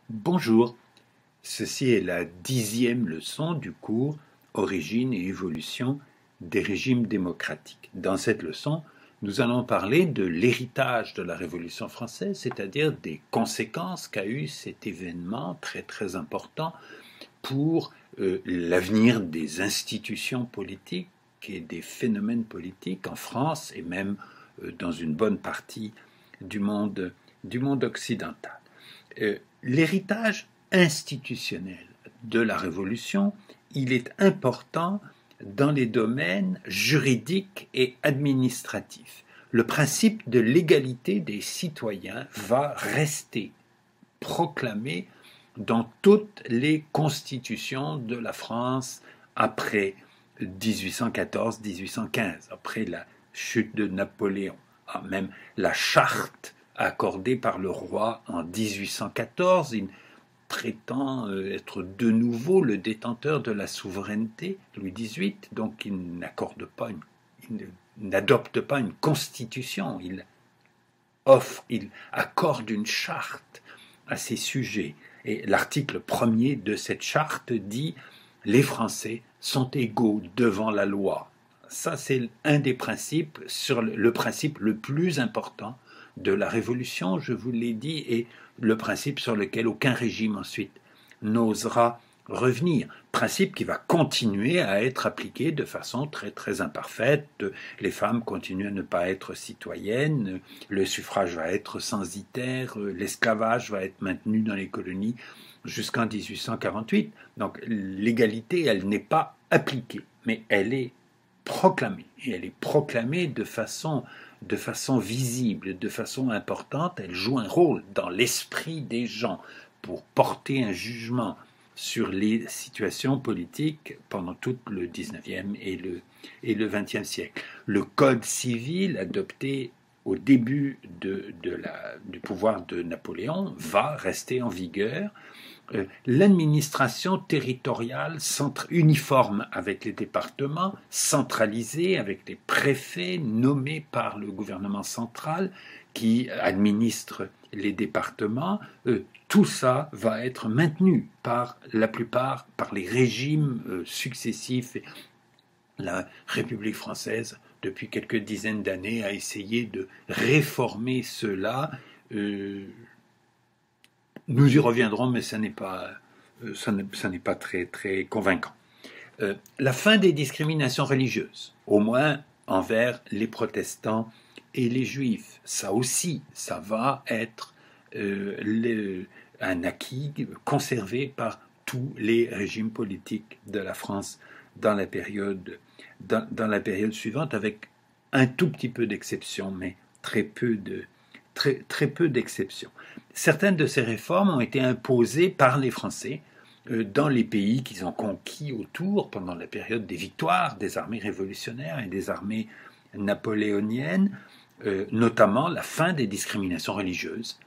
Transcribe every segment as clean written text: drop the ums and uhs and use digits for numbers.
Bonjour, ceci est la 10e leçon du cours Origine et évolution des régimes démocratiques. Dans cette leçon, nous allons parler de l'héritage de la Révolution française, c'est-à-dire des conséquences qu'a eu cet événement très important pour l'avenir des institutions politiques et des phénomènes politiques en France et même dans une bonne partie du monde occidental. L'héritage institutionnel de la Révolution, il est important dans les domaines juridiques et administratifs. Le principe de l'égalité des citoyens va rester proclamé dans toutes les constitutions de la France après 1814-1815, après la chute de Napoléon. Même la charte accordée par le roi en 1814, il prétend être de nouveau le détenteur de la souveraineté, Louis XVIII, donc il n'adopte pas une constitution, il accorde une charte à ces sujets. Et l'article 1er de cette charte dit « Les Français sont égaux devant la loi ». Ça, c'est un des principes, le principe le plus important de la Révolution, je vous l'ai dit, et le principe sur lequel aucun régime ensuite n'osera revenir. Principe qui va continuer à être appliqué de façon très imparfaite. Les femmes continuent à ne pas être citoyennes, le suffrage va être censitaire, l'esclavage va être maintenu dans les colonies jusqu'en 1848. Donc l'égalité, elle n'est pas appliquée, mais elle est proclamée. Et elle est proclamée de façon visible, de façon importante. Elle joue un rôle dans l'esprit des gens pour porter un jugement sur les situations politiques pendant tout le 19e et le 20e siècle. Le Code civil adopté au début du pouvoir de Napoléon va rester en vigueur. L'administration territoriale uniforme avec les départements, centralisée avec les préfets nommés par le gouvernement central qui administre les départements, tout ça va être maintenu par la plupart, par les régimes successifs. La République française, depuis quelques dizaines d'années, a essayé de réformer cela. Nous y reviendrons, mais ça n'est pas très convaincant. La fin des discriminations religieuses, au moins envers les protestants et les juifs, ça aussi, ça va être un acquis conservé par tous les régimes politiques de la France dans la période suivante, avec un tout petit peu d'exceptions, mais très peu d'exceptions. Certaines de ces réformes ont été imposées par les Français dans les pays qu'ils ont conquis autour pendant la période des victoires des armées révolutionnaires et des armées napoléoniennes, notamment la fin des discriminations religieuses.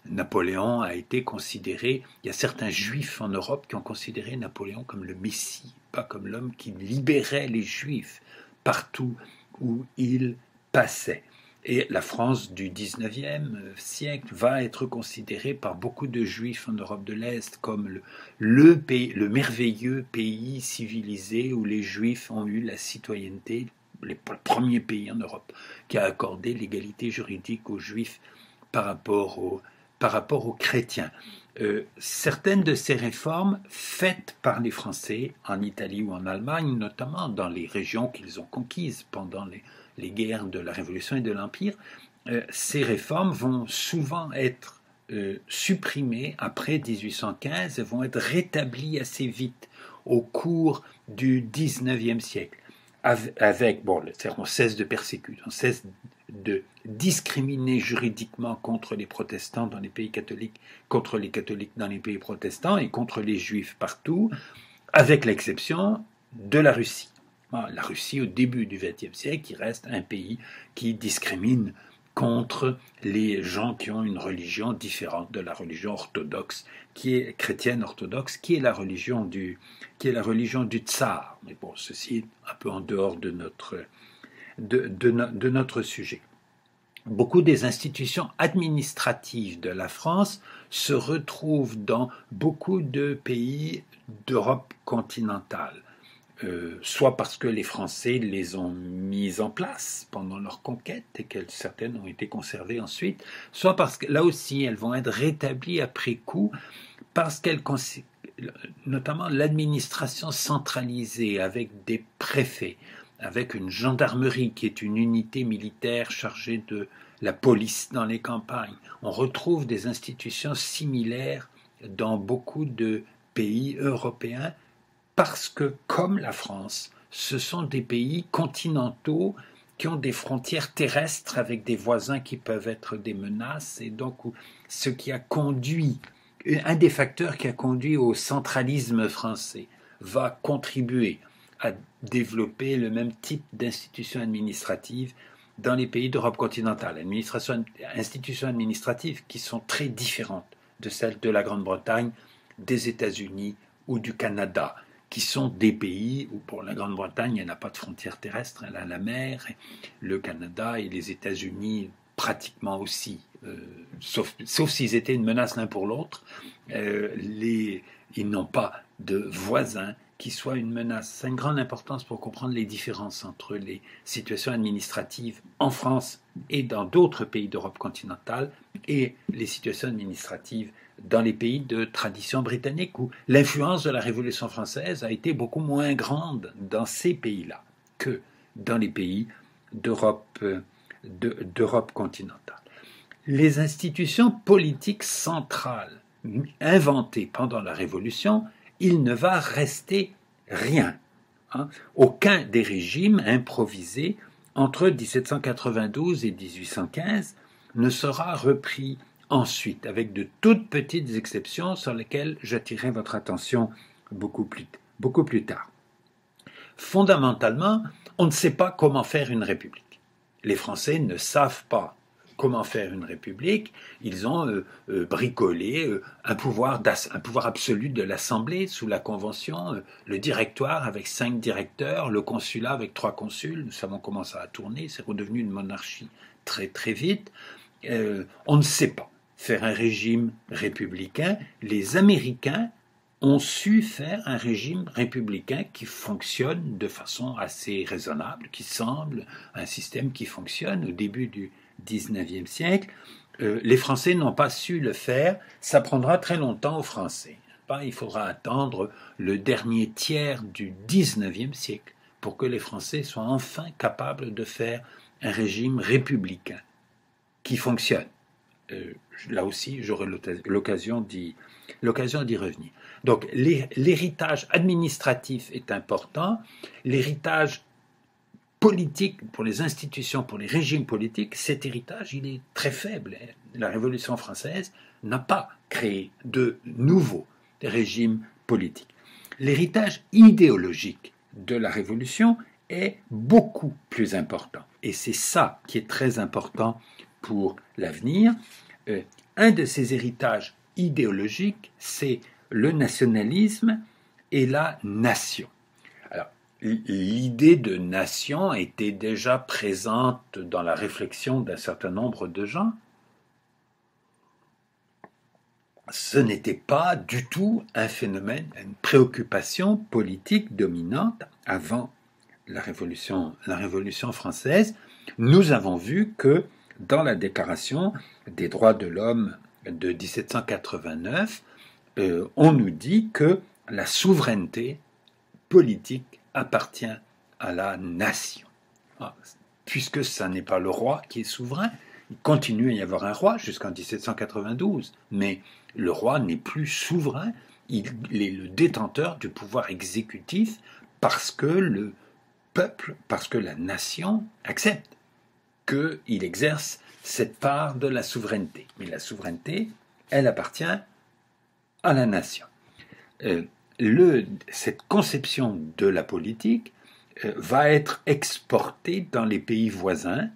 Napoléon a été considéré, il y a certains juifs en Europe qui ont considéré Napoléon comme le Messie, pas comme l'homme qui libérait les juifs partout où il passait. Et la France du 19e siècle va être considérée par beaucoup de juifs en Europe de l'Est comme le merveilleux pays civilisé où les juifs ont eu la citoyenneté, le premier pays en Europe qui a accordé l'égalité juridique aux juifs par rapport aux chrétiens. Certaines de ces réformes faites par les Français en Italie ou en Allemagne, notamment dans les régions qu'ils ont conquises pendant les guerres de la Révolution et de l'Empire, ces réformes vont souvent être supprimées après 1815 et vont être rétablies assez vite au cours du 19e siècle. On cesse de persécuter, on cesse de discriminer juridiquement contre les protestants dans les pays catholiques, contre les catholiques dans les pays protestants et contre les juifs partout, avec l'exception de la Russie. La Russie, au début du XXe siècle, qui reste un pays qui discrimine contre les gens qui ont une religion différente de la religion orthodoxe, qui est chrétienne orthodoxe, qui est la religion du tsar. Mais bon, ceci est un peu en dehors de notre sujet. beaucoup des institutions administratives de la France se retrouvent dans beaucoup de pays d'Europe continentale. Soit parce que les Français les ont mises en place pendant leur conquête et que certaines ont été conservées ensuite, soit parce que là aussi elles vont être rétablies après coup parce qu'elles notamment l'administration centralisée avec des préfets, avec une gendarmerie qui est une unité militaire chargée de la police dans les campagnes. On retrouve des institutions similaires dans beaucoup de pays européens parce que, comme la France, ce sont des pays continentaux qui ont des frontières terrestres avec des voisins qui peuvent être des menaces, et donc ce qui a conduit, un des facteurs qui a conduit au centralisme français va contribuer à développer le même type d'institutions administratives dans les pays d'Europe continentale. Institutions administratives qui sont très différentes de celles de la Grande-Bretagne, des États-Unis ou du Canada, qui sont des pays où pour la Grande-Bretagne, elle n'a pas de frontières terrestres, elle a la mer, le Canada et les États-Unis pratiquement aussi, sauf s'ils étaient une menace l'un pour l'autre, ils n'ont pas de voisins qui soient une menace. C'est une grande importance pour comprendre les différences entre les situations administratives en France et dans d'autres pays d'Europe continentale et les situations administratives dans les pays de tradition britannique où l'influence de la Révolution française a été beaucoup moins grande dans ces pays-là que dans les pays d'Europe continentale. Les institutions politiques centrales inventées pendant la Révolution, il ne va rester rien. Aucun des régimes improvisés entre 1792 et 1815 ne sera repris ensuite, avec de toutes petites exceptions sur lesquelles j'attirerai votre attention beaucoup plus tard. Fondamentalement, on ne sait pas comment faire une république. Les Français ne savent pas comment faire une république. Ils ont bricolé un pouvoir absolu de l'Assemblée sous la Convention, le directoire avec 5 directeurs, le consulat avec 3 consuls. Nous savons comment ça a tourné, c'est redevenu une monarchie très très vite. On ne sait pas faire un régime républicain. Les Américains ont su faire un régime républicain qui fonctionne de façon assez raisonnable, qui semble un système qui fonctionne au début du XIXe siècle. Les Français n'ont pas su le faire. Ça prendra très longtemps aux Français. Il faudra attendre le dernier tiers du XIXe siècle pour que les Français soient enfin capables de faire un régime républicain qui fonctionne. Là aussi, j'aurai l'occasion d'y revenir. Donc, l'héritage administratif est important. L'héritage politique pour les institutions, pour les régimes politiques, cet héritage, il est très faible. La Révolution française n'a pas créé de nouveaux régimes politiques. L'héritage idéologique de la Révolution est beaucoup plus important. Et c'est ça qui est très important pour l'avenir. Un de ces héritages idéologiques, c'est le nationalisme et la nation. Alors, l'idée de nation était déjà présente dans la réflexion d'un certain nombre de gens. Ce n'était pas du tout un phénomène, une préoccupation politique dominante avant la Révolution française. Nous avons vu que dans la Déclaration des droits de l'homme de 1789, on nous dit que la souveraineté politique appartient à la nation. Puisque ce n'est pas le roi qui est souverain, il continue à y avoir un roi jusqu'en 1792, mais le roi n'est plus souverain, il est le détenteur du pouvoir exécutif parce que le peuple, parce que la nation accepte qu'il exerce cette part de la souveraineté. Mais la souveraineté, elle appartient à la nation. Cette conception de la politique va être exportée dans les pays voisins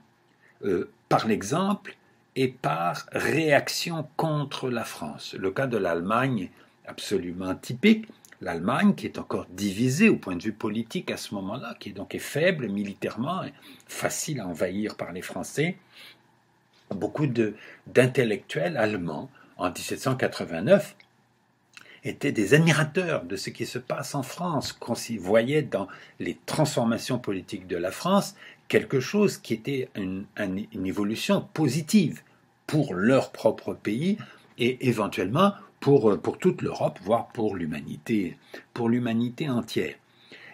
par l'exemple et par réaction contre la France. Le cas de l'Allemagne, absolument typique. L'Allemagne, qui est encore divisée au point de vue politique à ce moment-là, qui donc est faible militairement, facile à envahir par les Français, beaucoup d'intellectuels allemands en 1789 étaient des admirateurs de ce qui se passe en France, qu'on s'y voyait dans les transformations politiques de la France quelque chose qui était une évolution positive pour leur propre pays et éventuellement pour toute l'Europe, voire pour l'humanité entière.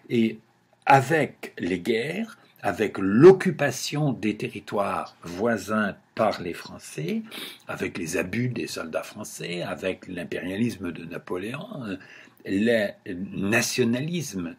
Et avec les guerres, avec l'occupation des territoires voisins par les Français, avec les abus des soldats français, avec l'impérialisme de Napoléon, le nationalisme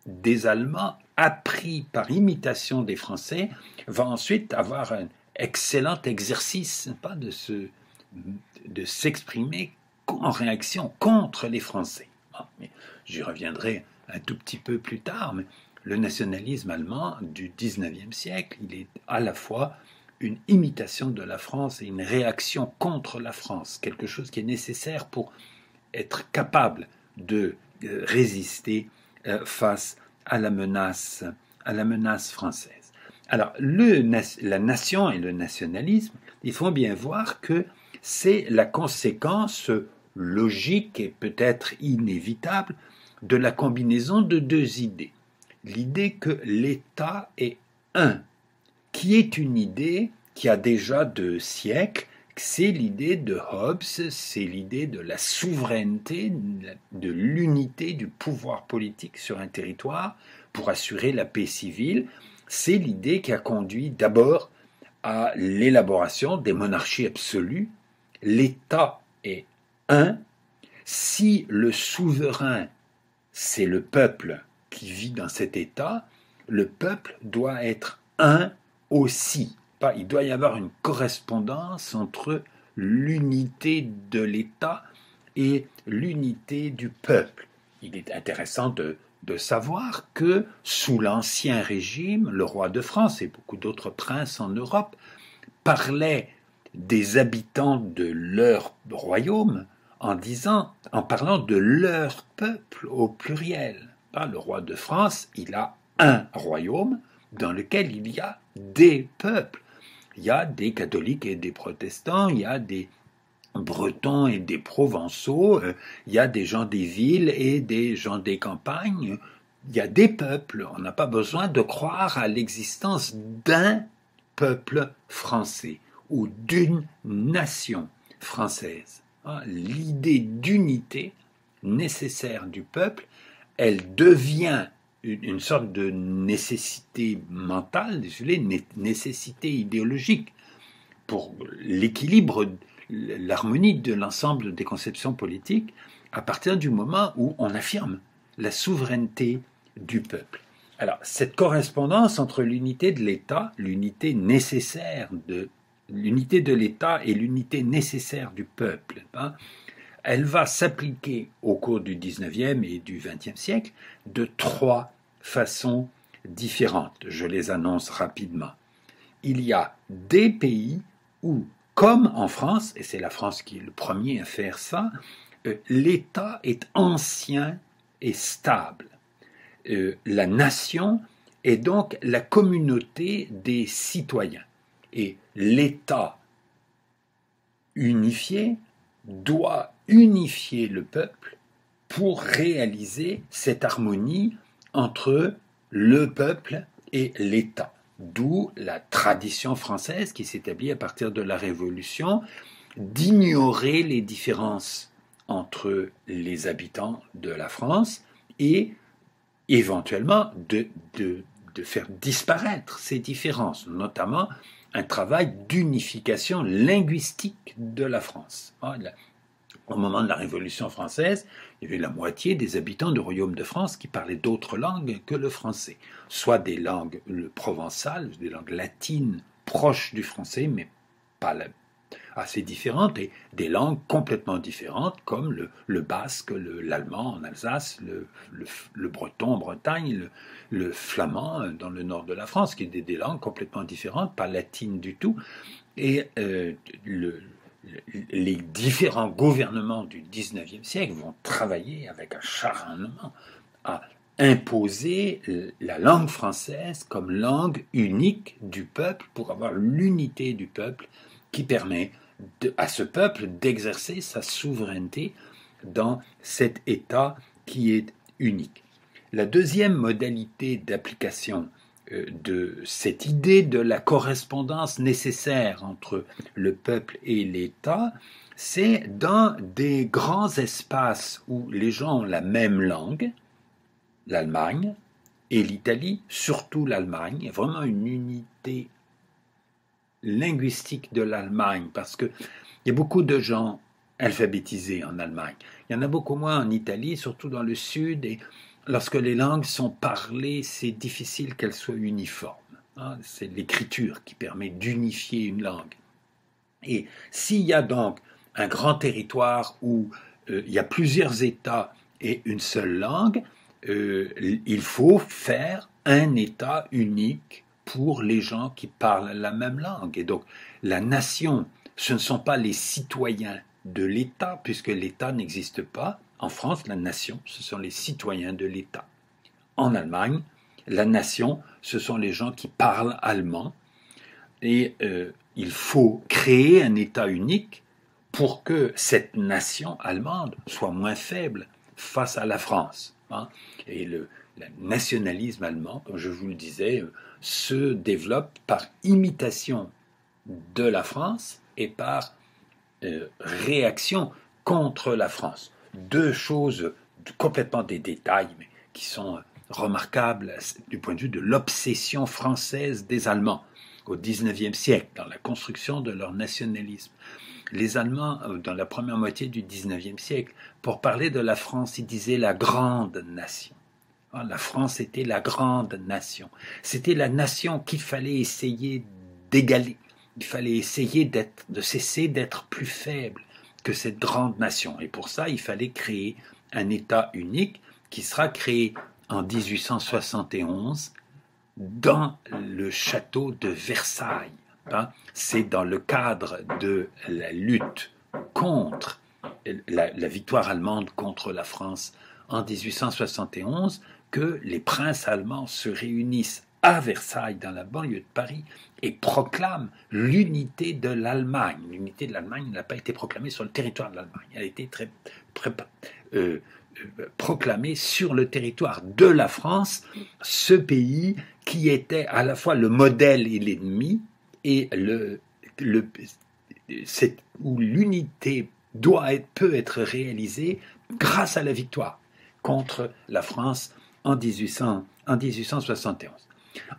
des Allemands, appris par imitation des Français, va ensuite avoir un excellent exercice pas, de s'exprimer en réaction contre les Français. Bon, j'y reviendrai un tout petit peu plus tard, mais le nationalisme allemand du XIXe siècle, il est à la fois une imitation de la France et une réaction contre la France, quelque chose qui est nécessaire pour être capable de résister face à la menace française. Alors, la nation et le nationalisme, il faut bien voir que c'est la conséquence logique et peut-être inévitable de la combinaison de deux idées. L'idée que l'État est un, qui est une idée qui a déjà 2 siècles, c'est l'idée de Hobbes, c'est l'idée de la souveraineté, de l'unité du pouvoir politique sur un territoire pour assurer la paix civile. C'est l'idée qui a conduit d'abord à l'élaboration des monarchies absolues. L'État est un. Si le souverain, c'est le peuple qui vit dans cet État, le peuple doit être un aussi. Il doit y avoir une correspondance entre l'unité de l'État et l'unité du peuple. Il est intéressant de savoir que sous l'Ancien Régime, le roi de France et beaucoup d'autres princes en Europe parlaient des habitants de leur royaume en parlant de leur peuple au pluriel. Le roi de France, il a un royaume dans lequel il y a des peuples. Il y a des catholiques et des protestants, il y a des bretons et des provençaux, il y a des gens des villes et des gens des campagnes. Il y a des peuples. On n'a pas besoin de croire à l'existence d'un peuple français ou d'une nation française. L'idée d'unité nécessaire du peuple, elle devient une sorte de nécessité mentale, nécessité idéologique pour l'équilibre, l'harmonie de l'ensemble des conceptions politiques à partir du moment où on affirme la souveraineté du peuple. Alors, cette correspondance entre l'unité de l'État, l'unité de l'État et l'unité nécessaire du peuple, elle va s'appliquer au cours du XIXe et du XXe siècle de 3 façons différentes. Je les annonce rapidement. Il y a des pays où, comme en France, et c'est la France qui est le premier à faire ça, l'État est ancien et stable. La nation est donc la communauté des citoyens. Et l'État unifié doit unifier le peuple pour réaliser cette harmonie entre le peuple et l'État. D'où la tradition française qui s'établit à partir de la Révolution d'ignorer les différences entre les habitants de la France et éventuellement de faire disparaître ces différences, notamment un travail d'unification linguistique de la France. Au moment de la Révolution française, il y avait la moitié des habitants du Royaume de France qui parlaient d'autres langues que le français, soit des langues provençales, des langues latines proches du français, mais pas assez différentes, et des langues complètement différentes comme le basque, l'allemand en Alsace, le breton en Bretagne, le flamand dans le nord de la France, qui étaient des langues complètement différentes, pas latines du tout, et les différents gouvernements du XIXe siècle vont travailler avec acharnement à imposer la langue française comme langue unique du peuple pour avoir l'unité du peuple qui permet à ce peuple d'exercer sa souveraineté dans cet État qui est unique. La deuxième modalité d'application de cette idée de la correspondance nécessaire entre le peuple et l'État, c'est dans des grands espaces où les gens ont la même langue, l'Allemagne et l'Italie, surtout l'Allemagne, il y a vraiment une unité linguistique de l'Allemagne, parce qu'il y a beaucoup de gens alphabétisés en Allemagne. Il y en a beaucoup moins en Italie, surtout dans le sud, et lorsque les langues sont parlées, c'est difficile qu'elles soient uniformes. C'est l'écriture qui permet d'unifier une langue. Et s'il y a donc un grand territoire où il y a plusieurs États et une seule langue, il faut faire un État unique pour les gens qui parlent la même langue. Et donc, la nation, ce ne sont pas les citoyens de l'État, puisque l'État n'existe pas. En France, la nation, ce sont les citoyens de l'État. En Allemagne, la nation, ce sont les gens qui parlent allemand. Et il faut créer un État unique pour que cette nation allemande soit moins faible face à la France. Et le nationalisme allemand, comme je vous le disais, se développe par imitation de la France et par réaction contre la France. Deux choses complètement des détails, mais qui sont remarquables du point de vue de l'obsession française des Allemands au XIXe siècle, dans la construction de leur nationalisme. Les Allemands, dans la première moitié du XIXe siècle, pour parler de la France, ils disaient la grande nation. La France était la grande nation. C'était la nation qu'il fallait essayer d'égaler. Il fallait essayer de cesser d'être plus faible que cette grande nation. Et pour ça, il fallait créer un État unique qui sera créé en 1871 dans le château de Versailles. C'est dans le cadre de la lutte contre la victoire allemande contre la France en 1871 que les princes allemands se réunissent à Versailles, dans la banlieue de Paris, et proclament l'unité de l'Allemagne. L'unité de l'Allemagne n'a pas été proclamée sur le territoire de l'Allemagne, elle a été proclamée sur le territoire de la France, ce pays qui était à la fois le modèle et l'ennemi, et où l'unité peut être réalisée grâce à la victoire contre la France en 1871.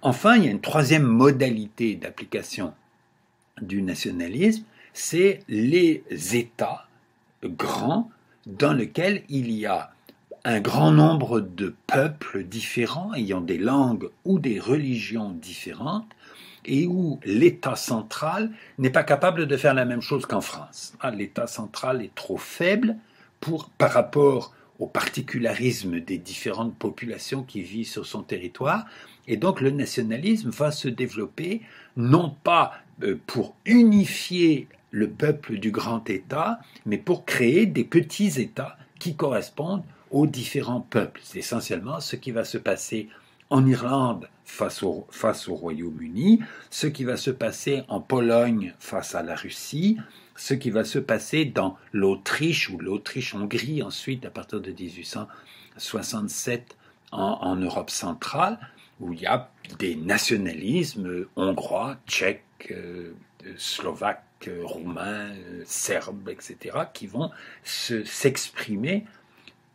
Enfin, il y a une troisième modalité d'application du nationalisme, c'est les États grands dans lesquels il y a un grand nombre de peuples différents, ayant des langues ou des religions différentes, et où l'État central n'est pas capable de faire la même chose qu'en France. L'État central est trop faible par rapport au particularisme des différentes populations qui vivent sur son territoire, et donc le nationalisme va se développer non pas pour unifier le peuple du grand État, mais pour créer des petits États qui correspondent aux différents peuples. C'est essentiellement ce qui va se passer en Irlande face au Royaume-Uni, ce qui va se passer en Pologne face à la Russie, ce qui va se passer dans l'Autriche ou l'Autriche-Hongrie ensuite à partir de 1867 en Europe centrale, où il y a des nationalismes hongrois, tchèques, slovaques, roumains, serbes, etc., qui vont s'exprimer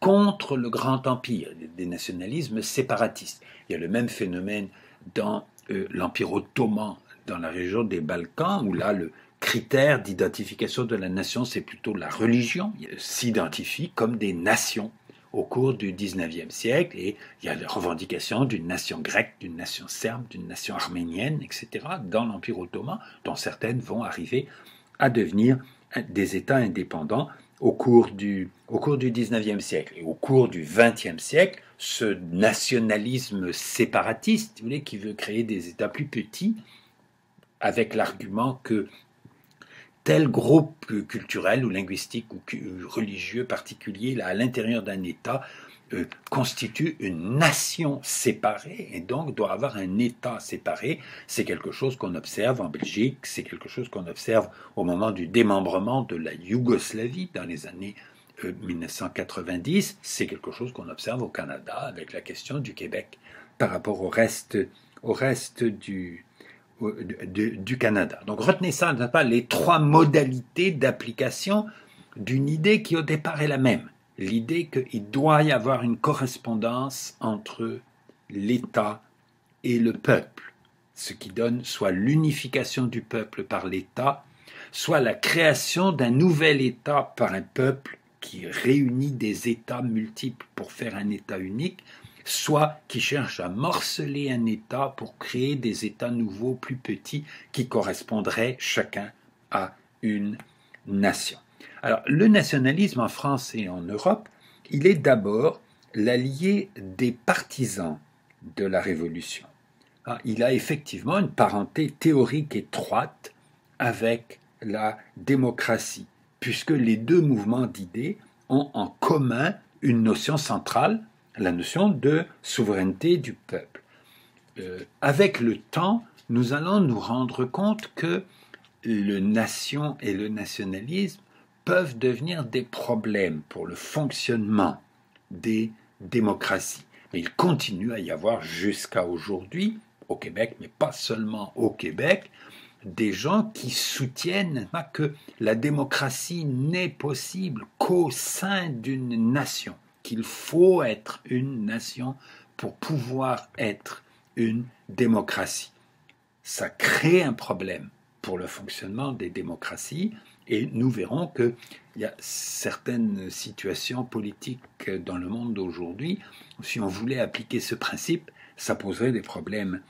contre le grand empire, des nationalismes séparatistes. Il y a le même phénomène dans l'Empire ottoman, dans la région des Balkans, où là, le critère d'identification de la nation, c'est plutôt la religion. Ils s'identifient comme des nations au cours du XIXe siècle, et il y a la revendication d'une nation grecque, d'une nation serbe, d'une nation arménienne, etc., dans l'Empire ottoman, dont certaines vont arriver à devenir des États indépendants au cours du XIXe siècle. Et au cours du XXe siècle, ce nationalisme séparatiste, si vous voulez, qui veut créer des États plus petits, avec l'argument que tel groupe culturel ou linguistique ou religieux particulier là, à l'intérieur d'un État constitue une nation séparée et donc doit avoir un État séparé. C'est quelque chose qu'on observe en Belgique, c'est quelque chose qu'on observe au moment du démembrement de la Yougoslavie dans les années 1990, c'est quelque chose qu'on observe au Canada avec la question du Québec par rapport au reste du Canada. Donc retenez ça, pas les trois modalités d'application d'une idée qui au départ est la même. L'idée qu'il doit y avoir une correspondance entre l'État et le peuple, ce qui donne soit l'unification du peuple par l'État, soit la création d'un nouvel État par un peuple qui réunit des États multiples pour faire un État unique, soit qui cherche à morceler un État pour créer des États nouveaux plus petits qui correspondraient chacun à une nation. Alors, le nationalisme en France et en Europe, il est d'abord l'allié des partisans de la Révolution. Il a effectivement une parenté théorique étroite avec la démocratie, puisque les deux mouvements d'idées ont en commun une notion centrale, la notion de souveraineté du peuple. Avec le temps, nous allons nous rendre compte que le nation et le nationalisme peuvent devenir des problèmes pour le fonctionnement des démocraties. Mais il continue à y avoir jusqu'à aujourd'hui, au Québec, mais pas seulement au Québec, des gens qui soutiennent que la démocratie n'est possible qu'au sein d'une nation, qu'il faut être une nation pour pouvoir être une démocratie. Ça crée un problème pour le fonctionnement des démocraties et nous verrons qu'il y a certaines situations politiques dans le monde d'aujourd'hui où si on voulait appliquer ce principe, ça poserait des problèmes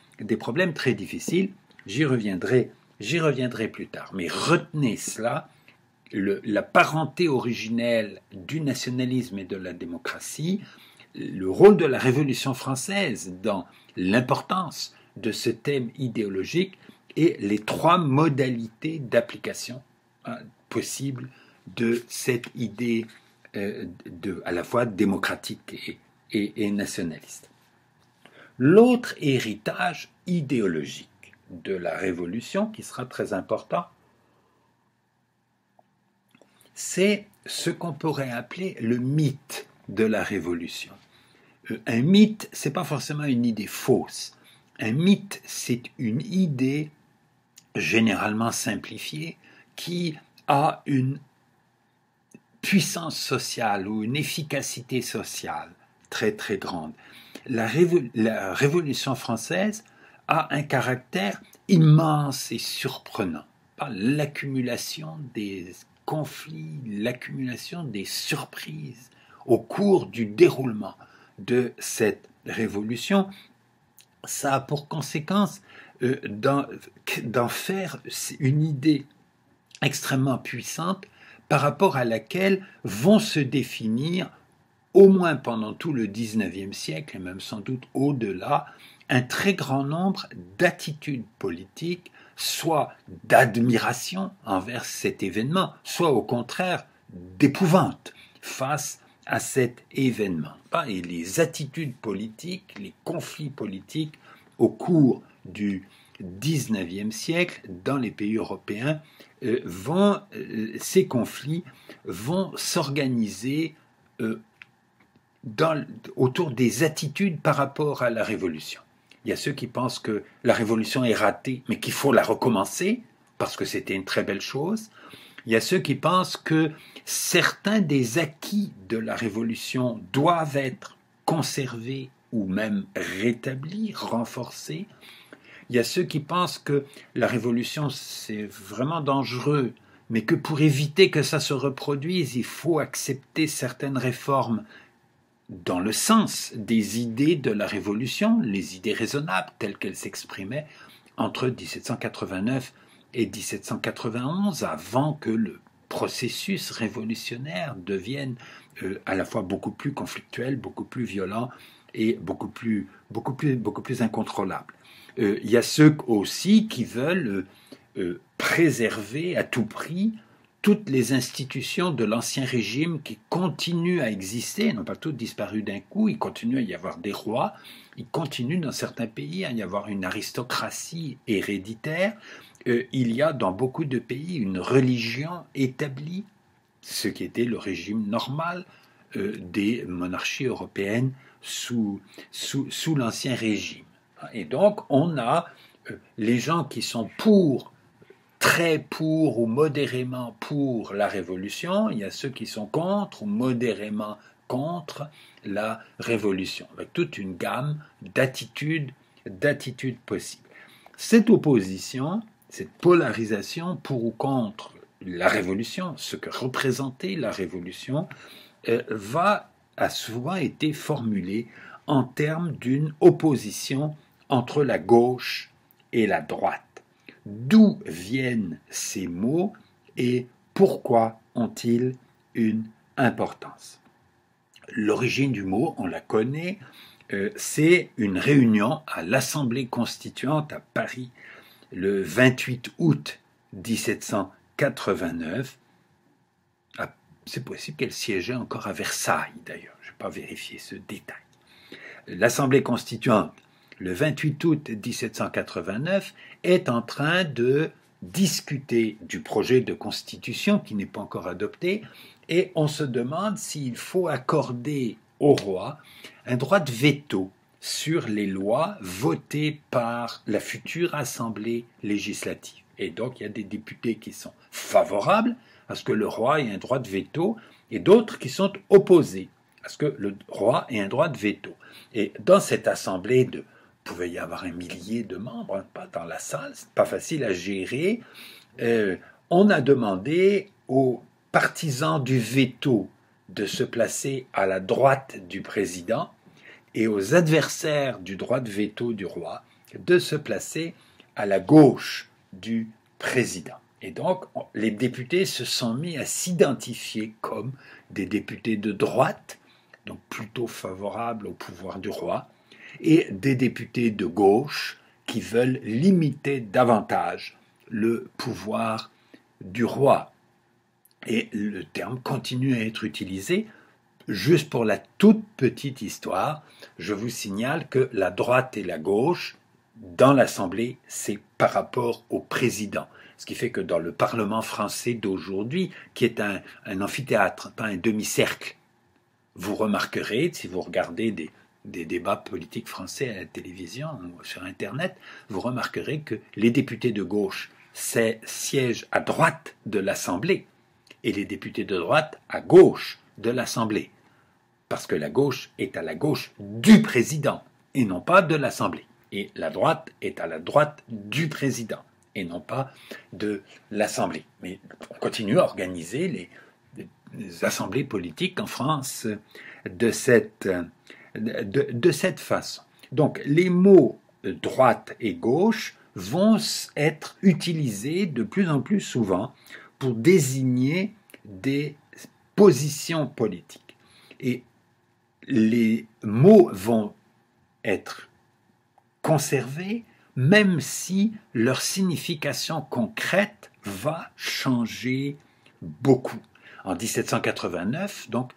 très difficiles. J'y reviendrai plus tard. Mais retenez cela, la parenté originelle du nationalisme et de la démocratie, le rôle de la Révolution française dans l'importance de ce thème idéologique et les trois modalités d'application possibles de cette idée à la fois démocratique et nationaliste. L'autre héritage idéologique de la Révolution, qui sera très important, c'est ce qu'on pourrait appeler le mythe de la Révolution. Un mythe, ce n'est pas forcément une idée fausse. Un mythe, c'est une idée généralement simplifiée qui a une puissance sociale ou une efficacité sociale très très grande. La Révolution française a un caractère immense et surprenant. L'accumulation des conflits, l'accumulation des surprises au cours du déroulement de cette révolution, ça a pour conséquence d'en faire une idée extrêmement puissante par rapport à laquelle vont se définir, au moins pendant tout le XIXe siècle, et même sans doute au-delà, un très grand nombre d'attitudes politiques, soit d'admiration envers cet événement, soit au contraire d'épouvante face à cet événement. Et les attitudes politiques, les conflits politiques au cours du XIXe siècle dans les pays européens, ces conflits vont s'organiser autour des attitudes par rapport à la Révolution. Il y a ceux qui pensent que la Révolution est ratée, mais qu'il faut la recommencer, parce que c'était une très belle chose. Il y a ceux qui pensent que certains des acquis de la Révolution doivent être conservés ou même rétablis, renforcés. Il y a ceux qui pensent que la Révolution, c'est vraiment dangereux, mais que pour éviter que ça se reproduise, il faut accepter certaines réformes dans le sens des idées de la Révolution, les idées raisonnables telles qu'elles s'exprimaient entre 1789 et 1791, avant que le processus révolutionnaire devienne à la fois beaucoup plus conflictuel, beaucoup plus violent et beaucoup plus incontrôlable. Il y a ceux aussi qui veulent préserver à tout prix toutes les institutions de l'Ancien Régime qui continuent à exister, n'ont pas toutes disparu d'un coup, il continue à y avoir des rois, il continue dans certains pays à y avoir une aristocratie héréditaire, il y a dans beaucoup de pays une religion établie, ce qui était le régime normal des monarchies européennes sous l'Ancien Régime. Et donc on a les gens qui sont très pour ou modérément pour la révolution, il y a ceux qui sont contre ou modérément contre la révolution, avec toute une gamme d'attitudes possibles. Cette opposition, cette polarisation pour ou contre la révolution, ce que représentait la révolution, a souvent été formulée en termes d'une opposition entre la gauche et la droite. D'où viennent ces mots et pourquoi ont-ils une importance? L'origine du mot, on la connaît, c'est une réunion à l'Assemblée constituante à Paris le 28 août 1789. C'est possible qu'elle siégeait encore à Versailles d'ailleurs, je n'ai pas vérifié ce détail. L'Assemblée constituante, le 28 août 1789, est en train de discuter du projet de constitution qui n'est pas encore adopté, et on se demande s'il faut accorder au roi un droit de veto sur les lois votées par la future Assemblée législative. Et donc il y a des députés qui sont favorables à ce que le roi ait un droit de veto, et d'autres qui sont opposés à ce que le roi ait un droit de veto. Et dans cette assemblée il pouvait y avoir 1 millier de membres, pas dans la salle, c'est pas facile à gérer. On a demandé aux partisans du veto de se placer à la droite du président et aux adversaires du droit de veto du roi de se placer à la gauche du président. Et donc, les députés se sont mis à s'identifier comme des députés de droite, donc plutôt favorables au pouvoir du roi, et des députés de gauche qui veulent limiter davantage le pouvoir du roi. Et le terme continue à être utilisé. Juste pour la toute petite histoire, je vous signale que la droite et la gauche, dans l'Assemblée, c'est par rapport au président. Ce qui fait que dans le Parlement français d'aujourd'hui, qui est un amphithéâtre, pas un demi-cercle, vous remarquerez, si vous regardez des débats politiques français à la télévision ou sur Internet, vous remarquerez que les députés de gauche siègent à droite de l'Assemblée et les députés de droite à gauche de l'Assemblée. Parce que la gauche est à la gauche du président et non pas de l'Assemblée. Et la droite est à la droite du président et non pas de l'Assemblée. Mais on continue à organiser les assemblées politiques en France de cette façon. Donc les mots droite et gauche vont être utilisés de plus en plus souvent pour désigner des positions politiques. Et les mots vont être conservés même si leur signification concrète va changer beaucoup. En 1789, donc,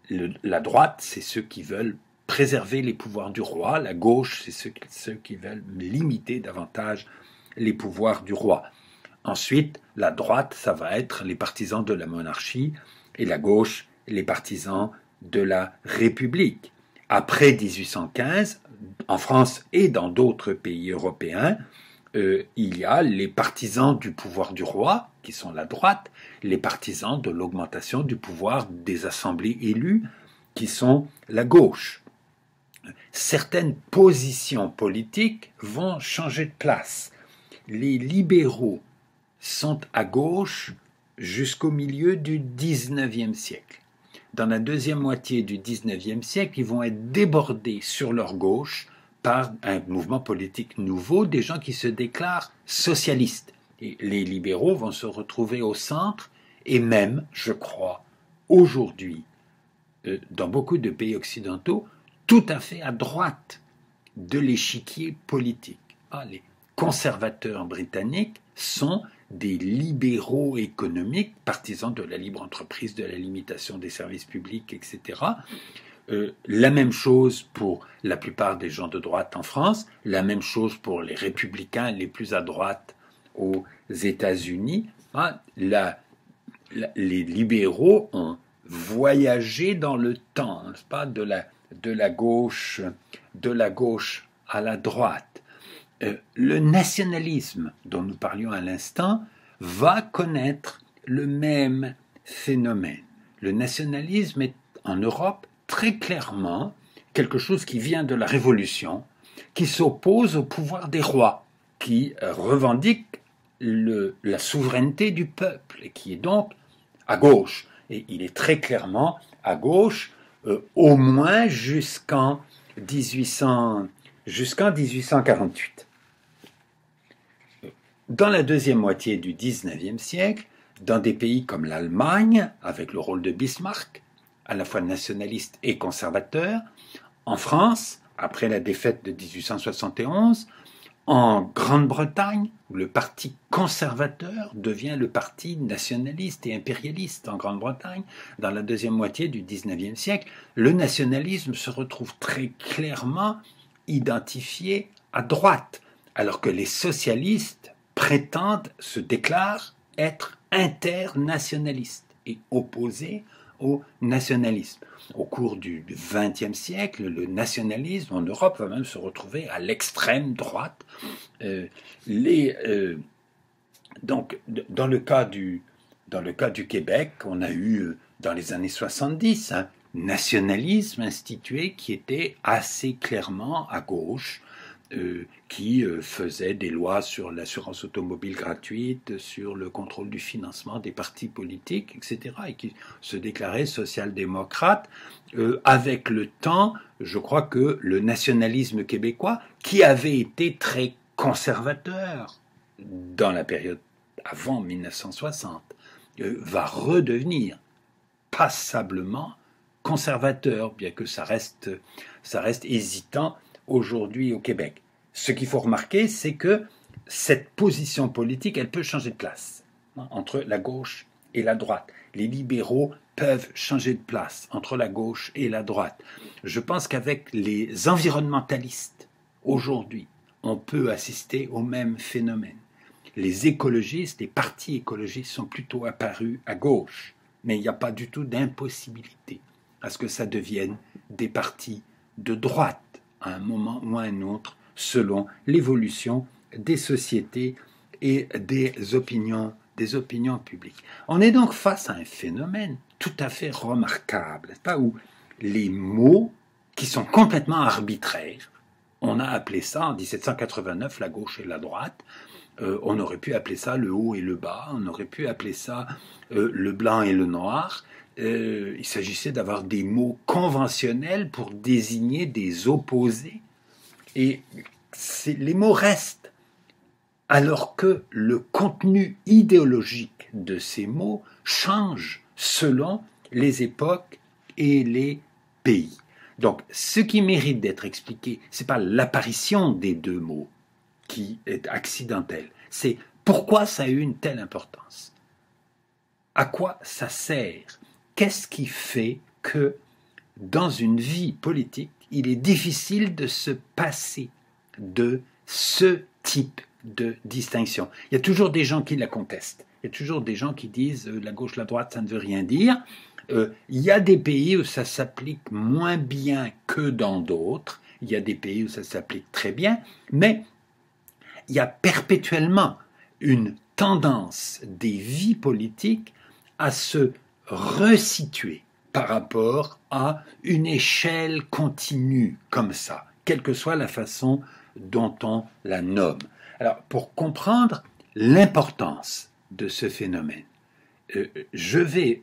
la droite, c'est ceux qui veulent préserver les pouvoirs du roi, la gauche, c'est ceux qui veulent limiter davantage les pouvoirs du roi. Ensuite, la droite, ça va être les partisans de la monarchie, et la gauche, les partisans de la République. Après 1815, en France et dans d'autres pays européens, il y a les partisans du pouvoir du roi, qui sont la droite, les partisans de l'augmentation du pouvoir des assemblées élues, qui sont la gauche. Certaines positions politiques vont changer de place. Les libéraux sont à gauche jusqu'au milieu du XIXe siècle. Dans la deuxième moitié du XIXe siècle, ils vont être débordés sur leur gauche par un mouvement politique nouveau, des gens qui se déclarent socialistes. Et les libéraux vont se retrouver au centre et même, je crois, aujourd'hui, dans beaucoup de pays occidentaux, tout à fait à droite de l'échiquier politique. conservateurs britanniques sont des libéraux économiques, partisans de la libre entreprise, de la limitation des services publics, etc. La même chose pour la plupart des gens de droite en France, la même chose pour les républicains les plus à droite aux États-Unis. Les libéraux ont voyagé dans le temps, n'est-ce pas, de la gauche à la droite. Le nationalisme dont nous parlions à l'instant va connaître le même phénomène. Le nationalisme est en Europe très clairement quelque chose qui vient de la Révolution, qui s'oppose au pouvoir des rois, qui revendique la souveraineté du peuple et qui est donc à gauche. Et il est très clairement à gauche, au moins jusqu'en 1848. Dans la deuxième moitié du XIXe siècle, dans des pays comme l'Allemagne, avec le rôle de Bismarck, à la fois nationaliste et conservateur, en France, après la défaite de 1871, en Grande-Bretagne, où le parti conservateur devient le parti nationaliste et impérialiste en Grande-Bretagne, dans la deuxième moitié du XIXe siècle, le nationalisme se retrouve très clairement identifié à droite, alors que les socialistes se déclarent être internationalistes et opposés au nationalisme. Au cours du XXe siècle, le nationalisme en Europe va même se retrouver à l'extrême droite. Donc, dans le cas du Québec, on a eu dans les années 70 un nationalisme institué qui était assez clairement à gauche, qui faisait des lois sur l'assurance automobile gratuite, sur le contrôle du financement des partis politiques, etc., et qui se déclarait social-démocrate. Avec le temps, je crois que le nationalisme québécois, qui avait été très conservateur dans la période avant 1960, va redevenir passablement conservateur, bien que ça reste hésitant aujourd'hui au Québec. Ce qu'il faut remarquer, c'est que cette position politique, elle peut changer de place entre la gauche et la droite. Les libéraux peuvent changer de place entre la gauche et la droite. Je pense qu'avec les environnementalistes, aujourd'hui, on peut assister au même phénomène. Les écologistes, les partis écologistes sont plutôt apparus à gauche, mais il n'y a pas du tout d'impossibilité à ce que ça devienne des partis de droite à un moment ou à un autre, selon l'évolution des sociétés et des opinions publiques. On est donc face à un phénomène tout à fait remarquable, n'est-ce pas, où les mots qui sont complètement arbitraires, on a appelé ça en 1789 la gauche et la droite, on aurait pu appeler ça le haut et le bas, on aurait pu appeler ça le blanc et le noir. Il s'agissait d'avoir des mots conventionnels pour désigner des opposés. Et les mots restent, alors que le contenu idéologique de ces mots change selon les époques et les pays. Donc, ce qui mérite d'être expliqué, ce n'est pas l'apparition des deux mots qui est accidentelle, c'est pourquoi ça a eu une telle importance. À quoi ça sert? Qu'est-ce qui fait que dans une vie politique, il est difficile de se passer de ce type de distinction? Il y a toujours des gens qui la contestent. Il y a toujours des gens qui disent la gauche, la droite, ça ne veut rien dire. Il y a des pays où ça s'applique moins bien que dans d'autres. Il y a des pays où ça s'applique très bien. Mais il y a perpétuellement une tendance des vies politiques à se resituer par rapport à une échelle continue comme ça, quelle que soit la façon dont on la nomme. Alors, pour comprendre l'importance de ce phénomène, je vais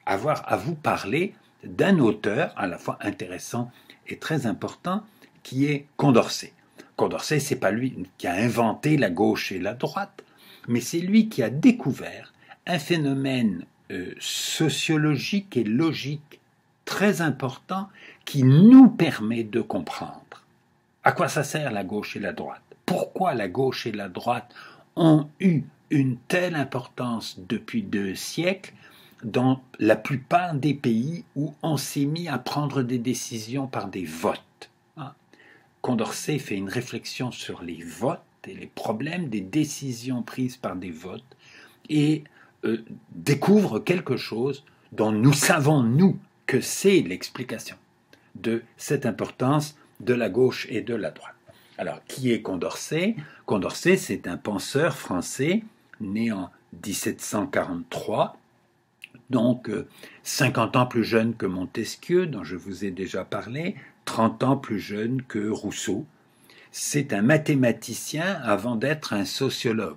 avoir à vous parler d'un auteur à la fois intéressant et très important, qui est Condorcet. Condorcet, c'est pas lui qui a inventé la gauche et la droite, mais c'est lui qui a découvert un phénomène sociologique et logique très important qui nous permet de comprendre à quoi ça sert la gauche et la droite. pourquoi la gauche et la droite ont eu une telle importance depuis 2 siècles dans la plupart des pays où on s'est mis à prendre des décisions par des votes. Condorcet fait une réflexion sur les votes et les problèmes des décisions prises par des votes et découvre quelque chose dont nous savons, nous, que c'est l'explication de cette importance de la gauche et de la droite. Alors, qui est Condorcet? Condorcet, c'est un penseur français né en 1743, donc 50 ans plus jeune que Montesquieu, dont je vous ai déjà parlé, 30 ans plus jeune que Rousseau. C'est un mathématicien avant d'être un sociologue.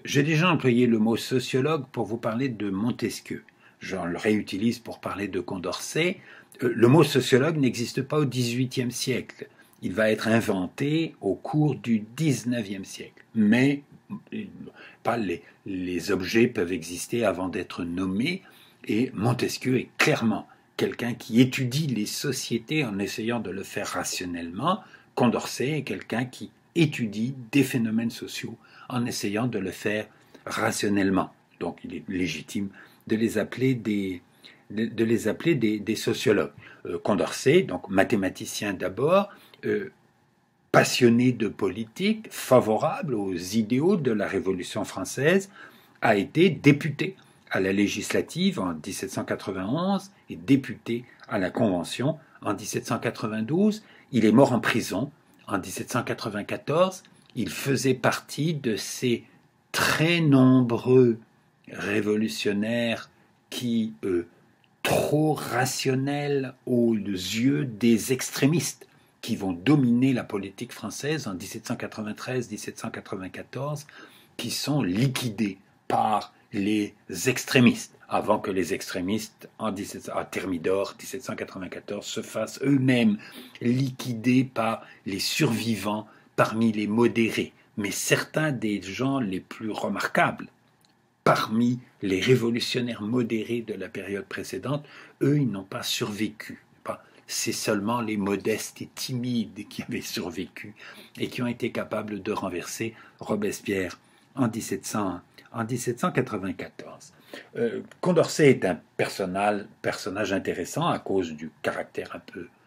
J'ai déjà employé le mot sociologue pour vous parler de Montesquieu. J'en le réutilise pour parler de Condorcet. Le mot sociologue n'existe pas au XVIIIe siècle. Il va être inventé au cours du XIXe siècle. Mais les objets peuvent exister avant d'être nommés, et Montesquieu est clairement quelqu'un qui étudie les sociétés en essayant de le faire rationnellement. Condorcet est quelqu'un qui étudie des phénomènes sociaux en essayant de le faire rationnellement. Donc il est légitime de les appeler des sociologues. Condorcet, donc mathématicien d'abord, passionné de politique, favorable aux idéaux de la Révolution française, a été député à la législative en 1791 et député à la Convention en 1792. Il est mort en prison en 1794. Il faisait partie de ces très nombreux révolutionnaires qui, trop rationnels aux yeux des extrémistes, qui vont dominer la politique française en 1793-1794, qui sont liquidés par les extrémistes, avant que les extrémistes, à Thermidor, 1794, se fassent eux-mêmes liquider par les survivants parmi les modérés. Mais certains des gens les plus remarquables, parmi les révolutionnaires modérés de la période précédente, eux, ils n'ont pas survécu. C'est seulement les modestes et timides qui avaient survécu et qui ont été capables de renverser Robespierre en 1794. Condorcet est un personnage intéressant à cause du caractère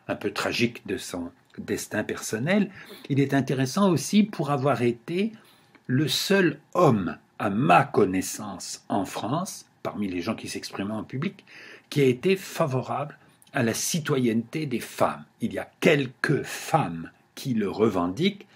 un peu tragique de son destin personnel. Il est intéressant aussi pour avoir été le seul homme, à ma connaissance, en France, parmi les gens qui s'exprimaient en public, qui a été favorable à la citoyenneté des femmes. Il y a quelques femmes qui le revendiquent.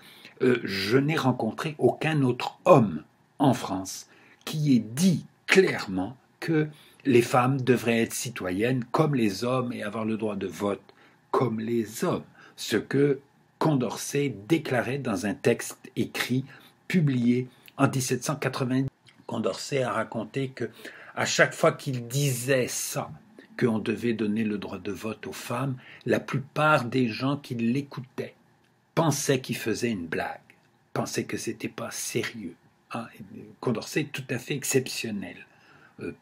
Je n'ai rencontré aucun autre homme en France qui ait dit clairement que les femmes devraient être citoyennes comme les hommes et avoir le droit de vote comme les hommes. Ce que Condorcet déclarait dans un texte écrit, publié en 1790. Condorcet a raconté que à chaque fois qu'il disait ça, qu'on devait donner le droit de vote aux femmes, la plupart des gens qui l'écoutaient pensaient qu'il faisait une blague, pensaient que c'était pas sérieux. Condorcet est tout à fait exceptionnel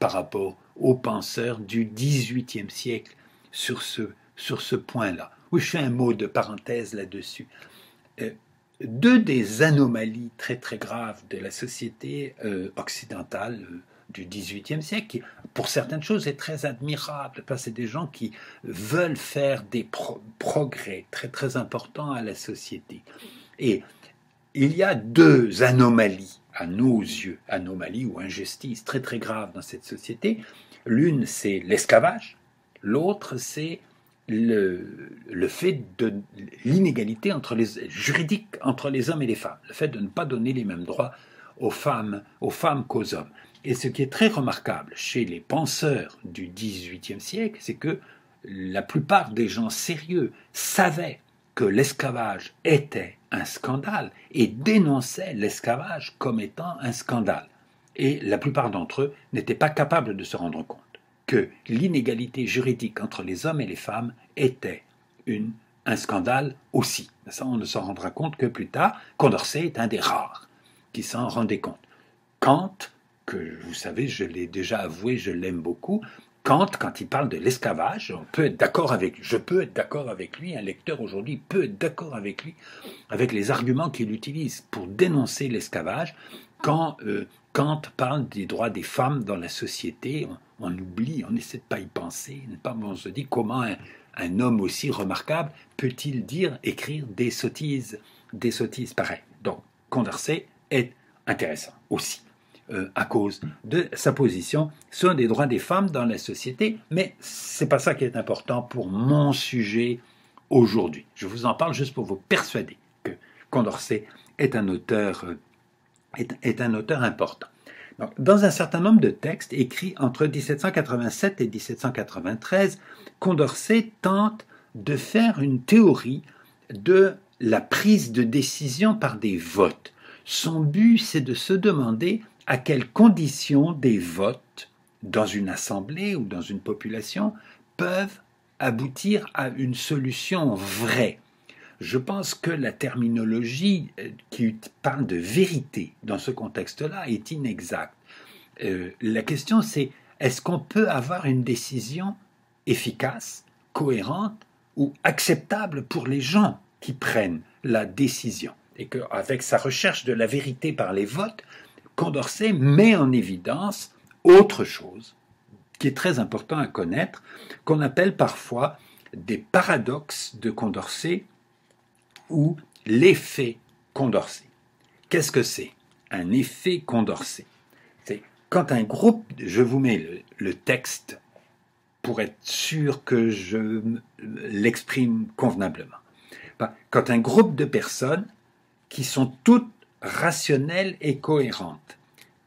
par rapport aux penseurs du XVIIIe siècle sur ce point-là. Oui, je fais un mot de parenthèse là-dessus. Deux des anomalies très très graves de la société occidentale du XVIIIe siècle, qui pour certaines choses est très admirable, parce que c'est des gens qui veulent faire des progrès très très importants à la société. Et il y a deux anomalies, à nos yeux, anomalies ou injustices très très graves dans cette société. L'une, c'est l'esclavage, l'autre, c'est le fait de l'inégalité juridique entre les hommes et les femmes, le fait de ne pas donner les mêmes droits aux femmes qu'aux hommes. Et ce qui est très remarquable chez les penseurs du XVIIIe siècle, c'est que la plupart des gens sérieux savaient que l'esclavage était un scandale et dénonçaient l'esclavage comme étant un scandale. Et la plupart d'entre eux n'étaient pas capables de se rendre compte que l'inégalité juridique entre les hommes et les femmes était un scandale aussi. Ça, on ne s'en rendra compte que plus tard. Condorcet est un des rares qui s'en rendait compte. Kant, que vous savez, je l'ai déjà avoué, je l'aime beaucoup, Kant, quand il parle de l'esclavage, je peux être d'accord avec lui, un lecteur aujourd'hui peut être d'accord avec lui, avec les arguments qu'il utilise pour dénoncer l'esclavage. Quand Kant parle des droits des femmes dans la société, on oublie, on n'essaie de pas y penser, on se dit comment un homme aussi remarquable peut-il écrire des sottises pareilles. Donc Condorcet est intéressant aussi. À cause de sa position sur les droits des femmes dans la société, mais c'est pas ça qui est important pour mon sujet aujourd'hui. Je vous en parle juste pour vous persuader que Condorcet est un auteur important. Donc, dans un certain nombre de textes écrits entre 1787 et 1793, Condorcet tente de faire une théorie de la prise de décision par des votes. Son but, c'est de se demander à quelles conditions des votes dans une assemblée ou dans une population peuvent aboutir à une solution vraie. Je pense que la terminologie qui parle de vérité dans ce contexte-là est inexacte. La question c'est, est-ce qu'on peut avoir une décision efficace, cohérente ou acceptable pour les gens qui prennent la décision? Et qu'avec sa recherche de la vérité par les votes, Condorcet met en évidence autre chose qui est très important à connaître, qu'on appelle parfois des paradoxes de Condorcet ou l'effet Condorcet. Qu'est-ce que c'est un effet Condorcet? C'est quand un groupe, je vous mets le texte pour être sûr que je l'exprime convenablement. Quand un groupe de personnes qui sont toutes rationnelles et cohérentes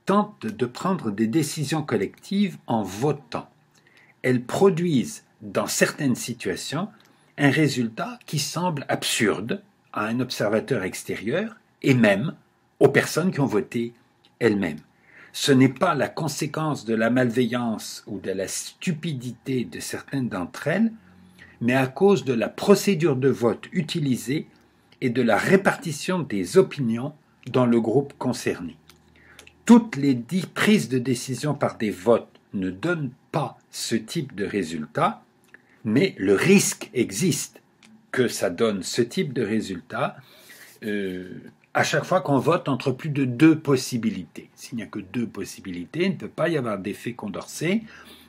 tentent de prendre des décisions collectives en votant, elles produisent dans certaines situations un résultat qui semble absurde à un observateur extérieur et même aux personnes qui ont voté elles-mêmes. Ce n'est pas la conséquence de la malveillance ou de la stupidité de certaines d'entre elles, mais à cause de la procédure de vote utilisée et de la répartition des opinions dans le groupe concerné. Toutes les prises de décision par des votes ne donnent pas ce type de résultat, mais le risque existe que ça donne ce type de résultat à chaque fois qu'on vote entre plus de 2 possibilités. S'il n'y a que 2 possibilités, il ne peut pas y avoir d'effet Condorcet.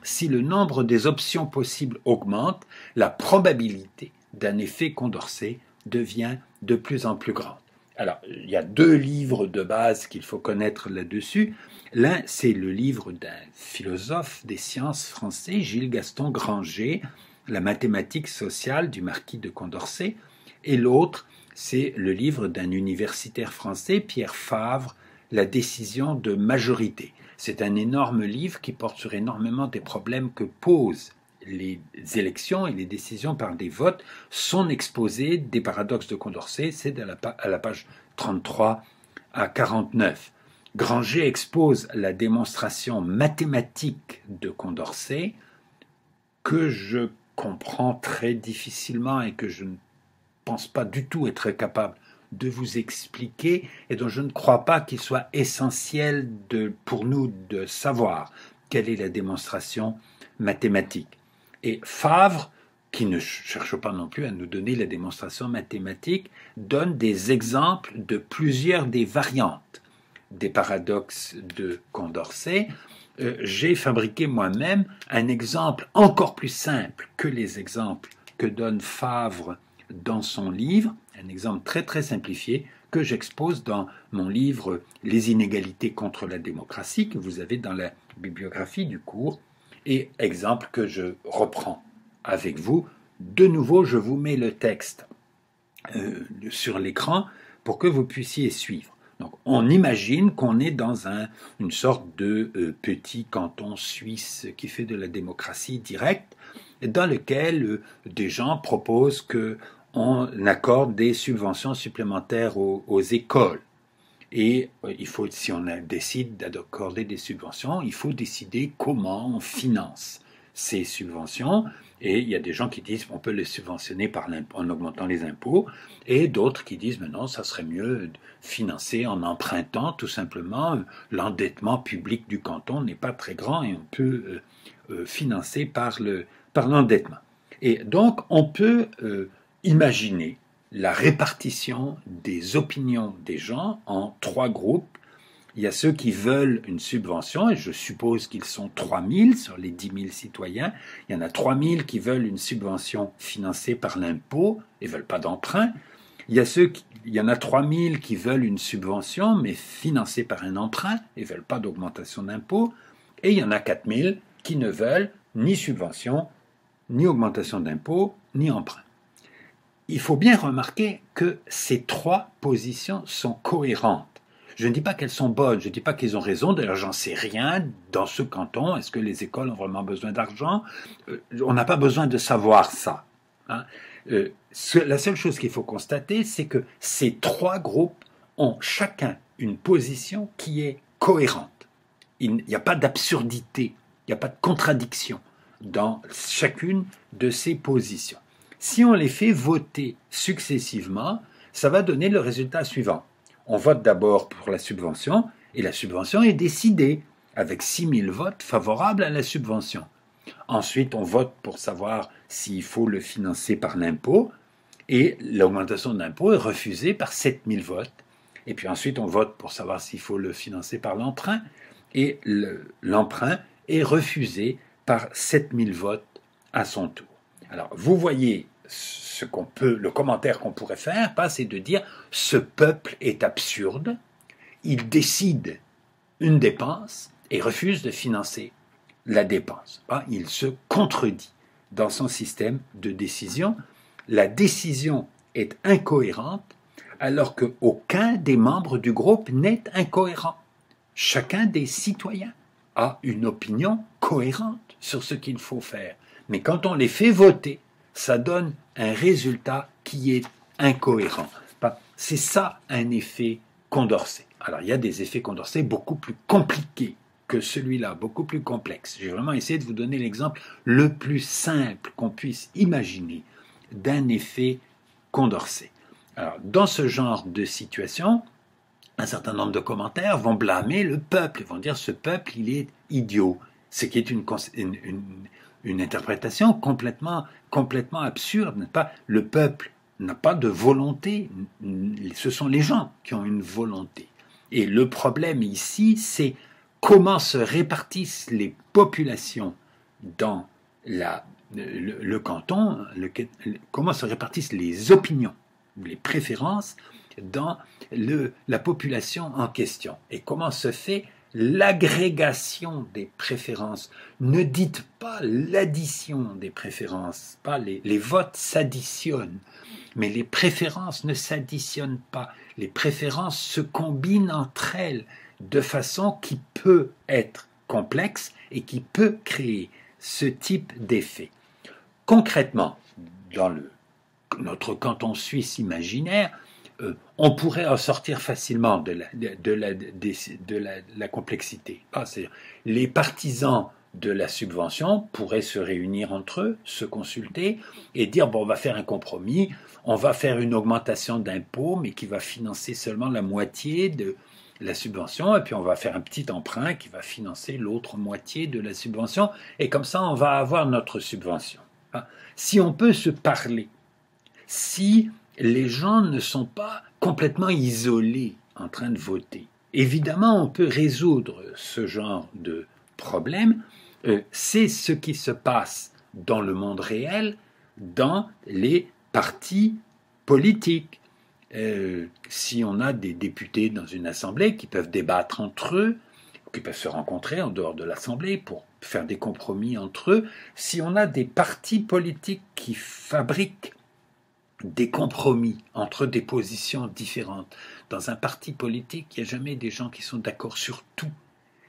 Si le nombre des options possibles augmente, la probabilité d'un effet Condorcet devient de plus en plus grande. Alors, il y a 2 livres de base qu'il faut connaître là-dessus. L'un, c'est le livre d'un philosophe des sciences français, Gilles Gaston Granger, La mathématique sociale du marquis de Condorcet, et l'autre, c'est le livre d'un universitaire français, Pierre Favre, La décision de majorité. C'est un énorme livre qui porte sur énormément des problèmes que posent les élections et les décisions par des votes. Son exposé des paradoxes de Condorcet, c'est à la page 33 à 49. Granger expose la démonstration mathématique de Condorcet que je comprends très difficilement et que je ne pense pas du tout être capable de vous expliquer et dont je ne crois pas qu'il soit essentiel pour nous de savoir quelle est la démonstration mathématique. Et Favre, qui ne cherche pas non plus à nous donner la démonstration mathématique, donne des exemples de plusieurs des variantes des paradoxes de Condorcet. J'ai fabriqué moi-même un exemple encore plus simple que les exemples que donne Favre dans son livre, un exemple très très simplifié que j'expose dans mon livre Les inégalités contre la démocratie, que vous avez dans la bibliographie du cours, et exemple que je reprends avec vous. De nouveau, je vous mets le texte sur l'écran pour que vous puissiez suivre. Donc, on imagine qu'on est dans une sorte de petit canton suisse qui fait de la démocratie directe, dans lequel des gens proposent qu'on accorde des subventions supplémentaires aux écoles. Et si on décide d'accorder des subventions, il faut décider comment on finance ces subventions. Et il y a des gens qui disent qu'on peut les subventionner en augmentant les impôts, et d'autres qui disent mais non, ça serait mieux de financer en empruntant tout simplement. L'endettement public du canton n'est pas très grand et on peut financés par l'endettement. Et donc, on peut imaginer la répartition des opinions des gens en 3 groupes. Il y a ceux qui veulent une subvention, et je suppose qu'ils sont 3000 sur les 10 000 citoyens. Il y en a 3000 qui veulent une subvention financée par l'impôt et ne veulent pas d'emprunt. Il y en a 3000 qui veulent une subvention, mais financée par un emprunt et ne veulent pas d'augmentation d'impôt. Et il y en a 4000 qui ne veulent ni subvention, ni augmentation d'impôt, ni emprunt. Il faut bien remarquer que ces 3 positions sont cohérentes. Je ne dis pas qu'elles sont bonnes, je ne dis pas qu'ils ont raison, d'ailleurs j'en sais rien dans ce canton, est-ce que les écoles ont vraiment besoin d'argent? On n'a pas besoin de savoir ça. Hein. La seule chose qu'il faut constater, c'est que ces 3 groupes ont chacun une position qui est cohérente. Il n'y a pas d'absurdité, il n'y a pas de contradiction dans chacune de ces positions. Si on les fait voter successivement, ça va donner le résultat suivant. On vote d'abord pour la subvention, et la subvention est décidée, avec 6000 votes favorables à la subvention. Ensuite, on vote pour savoir s'il faut le financer par l'impôt, et l'augmentation de l'impôt est refusée par 7000 votes. Et puis ensuite, on vote pour savoir s'il faut le financer par l'emprunt, et l'emprunt est refusé par 7000 votes à son tour. Alors, vous voyez le commentaire qu'on pourrait faire, c'est de dire ce peuple est absurde, il décide une dépense et refuse de financer la dépense. Il se contredit dans son système de décision. La décision est incohérente alors qu'aucun des membres du groupe n'est incohérent. Chacun des citoyens a une opinion cohérente sur ce qu'il faut faire. Mais quand on les fait voter, ça donne un résultat qui est incohérent. C'est ça un effet Condorcet. Alors il y a des effets Condorcet beaucoup plus compliqués que celui-là, beaucoup plus complexes. J'ai vraiment essayé de vous donner l'exemple le plus simple qu'on puisse imaginer d'un effet Condorcet. Alors dans ce genre de situation, un certain nombre de commentaires vont blâmer le peuple, ils vont dire ce peuple il est idiot, ce qui est une interprétation complètement absurde, n'est-ce pas? Le peuple n'a pas de volonté, ce sont les gens qui ont une volonté. Et le problème ici, c'est comment se répartissent les populations dans le canton, comment se répartissent les opinions, les préférences dans la population en question. Et comment se fait l'agrégation des préférences. Ne dites pas l'addition des préférences, pas les votes s'additionnent, mais les préférences ne s'additionnent pas. Les préférences se combinent entre elles de façon qui peut être complexe et qui peut créer ce type d'effet. Concrètement, dans notre canton suisse imaginaire, on pourrait en sortir facilement de la complexité. Les partisans de la subvention pourraient se réunir entre eux, se consulter et dire bon, on va faire un compromis, on va faire une augmentation d'impôts, mais qui va financer seulement la moitié de la subvention, et puis on va faire un petit emprunt qui va financer l'autre moitié de la subvention, et comme ça on va avoir notre subvention. Si on peut se parler, si les gens ne sont pas complètement isolés en train de voter. Évidemment, on peut résoudre ce genre de problème. C'est ce qui se passe dans le monde réel, dans les partis politiques. Si on a des députés dans une assemblée qui peuvent débattre entre eux, qui peuvent se rencontrer en dehors de l'assemblée pour faire des compromis entre eux, si on a des partis politiques qui fabriquent des compromis entre des positions différentes. Dans un parti politique, il n'y a jamais des gens qui sont d'accord sur tout.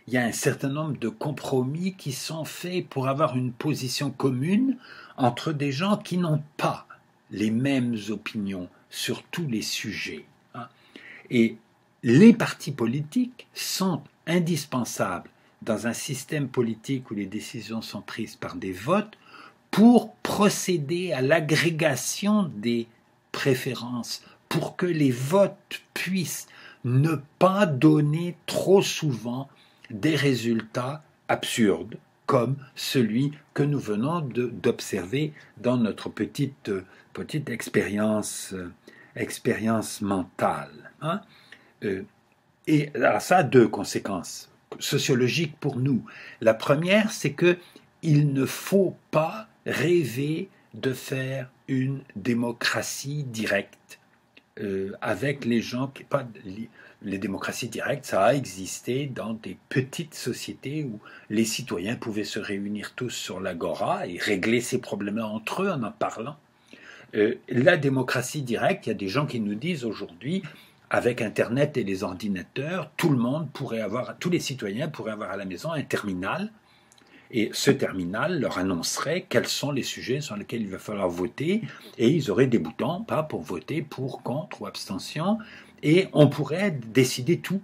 Il y a un certain nombre de compromis qui sont faits pour avoir une position commune entre des gens qui n'ont pas les mêmes opinions sur tous les sujets. Et les partis politiques sont indispensables dans un système politique où les décisions sont prises par des votes pour procéder à l'agrégation des préférences, pour que les votes puissent ne pas donner trop souvent des résultats absurdes, comme celui que nous venons d'observer dans notre petite expérience mentale. Hein. Et alors ça a deux conséquences sociologiques pour nous. La première, c'est que il ne faut pas rêver de faire une démocratie directe avec les gens qui pas les démocraties directes, ça a existé dans des petites sociétés où les citoyens pouvaient se réunir tous sur l'agora et régler ces problèmes-là entre eux en parlant. La démocratie directe, il y a des gens qui nous disent aujourd'hui, avec Internet et les ordinateurs, tout le monde pourrait avoir, tous les citoyens pourraient avoir à la maison un terminal, et ce terminal leur annoncerait quels sont les sujets sur lesquels il va falloir voter, et ils auraient des boutons, pas pour voter, pour, contre ou abstention, et on pourrait décider tout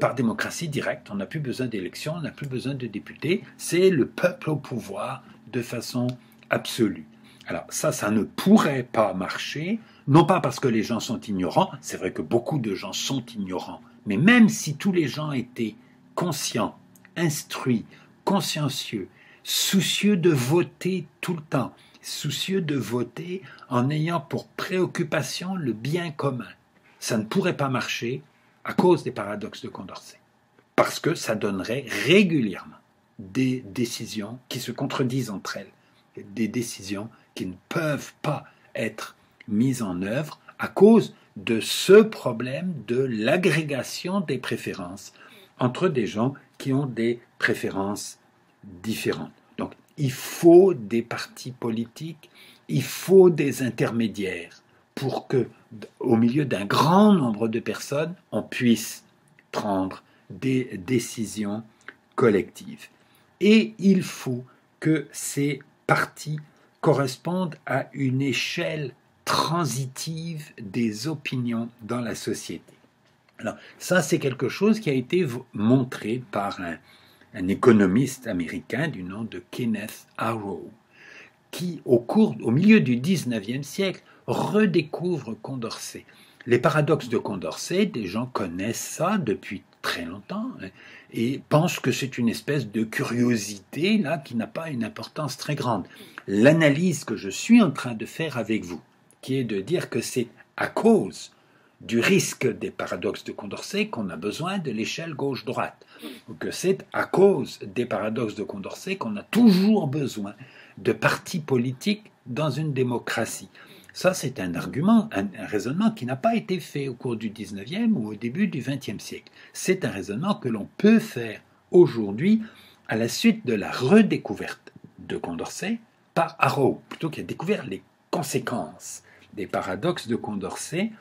par démocratie directe. On n'a plus besoin d'élections, on n'a plus besoin de députés, c'est le peuple au pouvoir de façon absolue. Alors ça ne pourrait pas marcher, non pas parce que les gens sont ignorants, c'est vrai que beaucoup de gens sont ignorants, mais même si tous les gens étaient conscients, instruits, consciencieux, soucieux de voter tout le temps, soucieux de voter en ayant pour préoccupation le bien commun, ça ne pourrait pas marcher à cause des paradoxes de Condorcet, parce que ça donnerait régulièrement des décisions qui se contredisent entre elles, des décisions qui ne peuvent pas être mises en œuvre à cause de ce problème de l'agrégation des préférences entre des gens qui ont des préférences différentes. Donc, il faut des partis politiques, il faut des intermédiaires pour que, au milieu d'un grand nombre de personnes, on puisse prendre des décisions collectives. Et il faut que ces partis correspondent à une échelle transitive des opinions dans la société. Alors, ça, c'est quelque chose qui a été montré par un économiste américain du nom de Kenneth Arrow, qui, au milieu du XIXe siècle, redécouvre Condorcet. Les paradoxes de Condorcet, des gens connaissent ça depuis très longtemps et pensent que c'est une espèce de curiosité là qui n'a pas une importance très grande. L'analyse que je suis en train de faire avec vous, qui est de dire que c'est à cause du risque des paradoxes de Condorcet qu'on a besoin de l'échelle gauche-droite, ou que c'est à cause des paradoxes de Condorcet qu'on a toujours besoin de partis politiques dans une démocratie. Ça, c'est un argument, un raisonnement qui n'a pas été fait au cours du 19e ou au début du 20e siècle. C'est un raisonnement que l'on peut faire aujourd'hui à la suite de la redécouverte de Condorcet par Arrow, plutôt qui a découvert les conséquences des paradoxes de Condorcet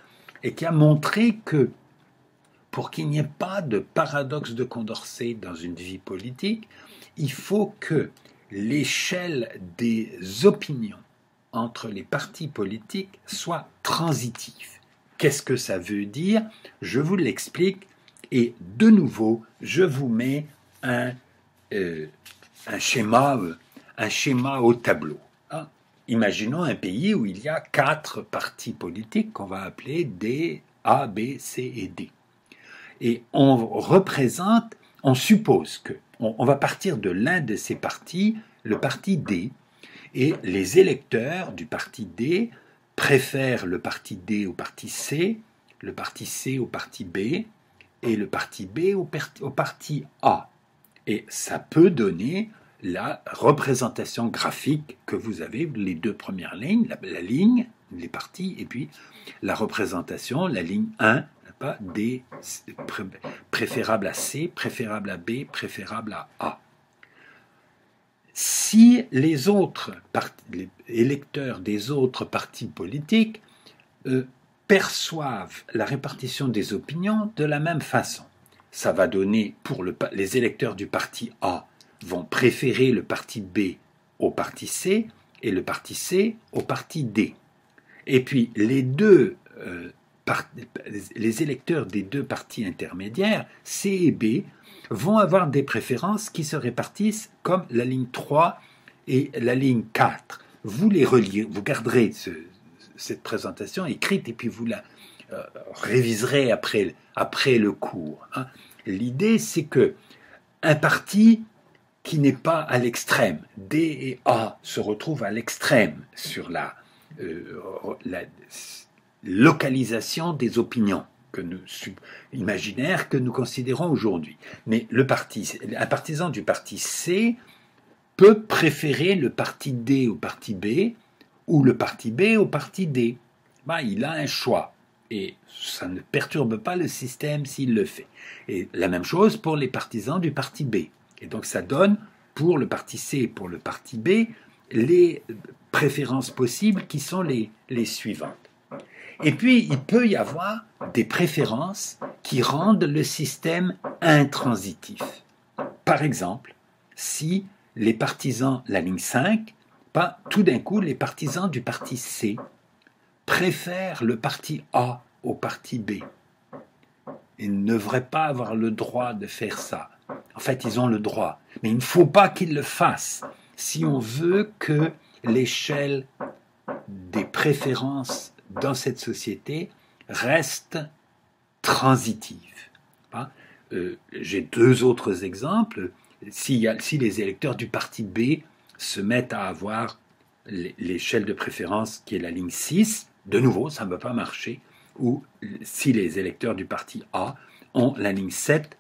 et qui a montré que pour qu'il n'y ait pas de paradoxe de Condorcet dans une vie politique, il faut que l'échelle des opinions entre les partis politiques soit transitive. Qu'est-ce que ça veut dire? Je vous l'explique et de nouveau, je vous mets un schéma au tableau. Hein? Imaginons un pays où il y a 4 partis politiques qu'on va appeler D, A, B, C et D. Et on suppose que, on va partir de l'un de ces partis, le parti D, et les électeurs du parti D préfèrent le parti D au parti C, le parti C au parti B, et le parti B au parti A. Et ça peut donner la représentation graphique que vous avez, les 2 premières lignes, la ligne, les partis, et puis la représentation, la ligne 1, pas D, préférable à C, préférable à B, préférable à A. Si les autres les électeurs des autres partis politiques perçoivent la répartition des opinions de la même façon, ça va donner, pour les électeurs du parti A, vont préférer le parti B au parti C et le parti C au parti D. Et puis les électeurs des 2 partis intermédiaires, C et B, vont avoir des préférences qui se répartissent comme la ligne 3 et la ligne 4. Vous les reliez, vous garderez cette présentation écrite et puis vous la réviserez après le cours. Hein. L'idée, c'est que un parti qui n'est pas à l'extrême. D et A se retrouvent à l'extrême sur la localisation des opinions imaginaires que nous considérons aujourd'hui. Mais un partisan du parti C peut préférer le parti D au parti B ou le parti B au parti D. Il a un choix et ça ne perturbe pas le système s'il le fait. Et la même chose pour les partisans du parti B. Et donc ça donne pour le parti C et pour le parti B les préférences possibles qui sont les suivantes. Et puis, il peut y avoir des préférences qui rendent le système intransitif. Par exemple, si les partisans, la ligne 5, tout d'un coup, les partisans du parti C préfèrent le parti A au parti B. Ils ne devraient pas avoir le droit de faire ça. En fait, ils ont le droit, mais il ne faut pas qu'ils le fassent si on veut que l'échelle des préférences dans cette société reste transitive. J'ai deux autres exemples. Si les électeurs du parti B se mettent à avoir l'échelle de préférence qui est la ligne 6, de nouveau, ça ne va pas marcher. Ou si les électeurs du parti A ont la ligne 7,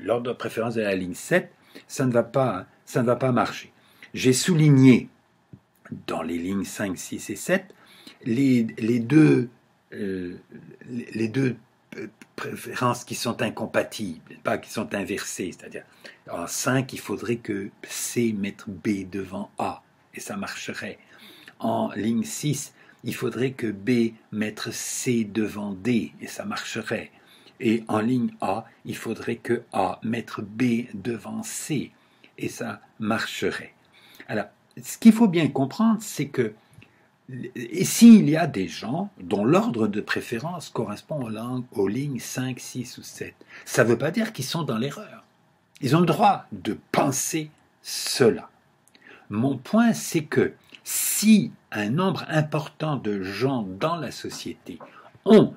l'ordre de préférence de la ligne 7, ça ne va pas marcher. J'ai souligné dans les lignes 5, 6 et 7 les deux préférences qui sont incompatibles, pas qui sont inversées. C'est-à-dire, en 5, il faudrait que C mette B devant A, et ça marcherait. En ligne 6, il faudrait que B mette C devant D, et ça marcherait. Et en ligne A, il faudrait que A mette B devant C, et ça marcherait. Alors, ce qu'il faut bien comprendre, c'est que s'il y a des gens dont l'ordre de préférence correspond aux lignes 5, 6 ou 7, ça ne veut pas dire qu'ils sont dans l'erreur. Ils ont le droit de penser cela. Mon point, c'est que si un nombre important de gens dans la société ont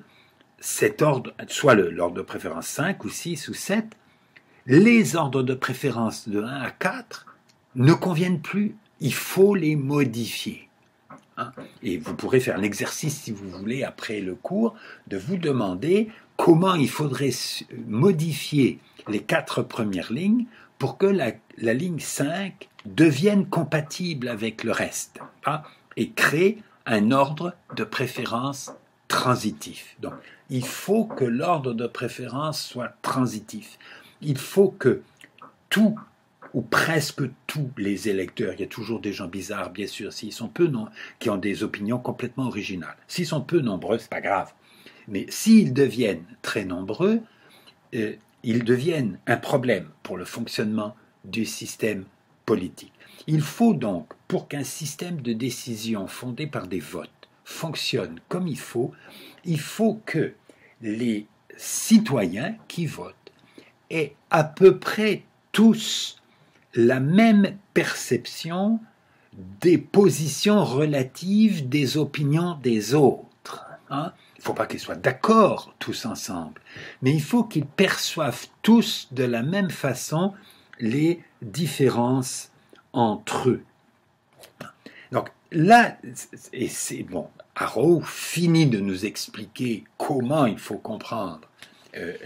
cet ordre, soit l'ordre de préférence 5 ou 6 ou 7, les ordres de préférence de 1 à 4 ne conviennent plus. Il faut les modifier. Et vous pourrez faire l'exercice, si vous voulez, après le cours, de vous demander comment il faudrait modifier les 4 premières lignes pour que la ligne 5 devienne compatible avec le reste, et crée un ordre de préférence transitif. Donc, il faut que l'ordre de préférence soit transitif. Il faut que tout ou presque tous les électeurs, il y a toujours des gens bizarres, bien sûr, s'ils sont qui ont des opinions complètement originales. S'ils sont peu nombreux, c'est pas grave. Mais s'ils deviennent très nombreux, ils deviennent un problème pour le fonctionnement du système politique. Il faut donc, pour qu'un système de décision fondé par des votes fonctionne comme il faut que les citoyens qui votent aient à peu près tous la même perception des positions relatives des opinions des autres. Il ne faut pas qu'ils soient d'accord tous ensemble, mais il faut qu'ils perçoivent tous de la même façon les différences entre eux. Donc là, et c'est bon, Arrow finit de nous expliquer comment il faut comprendre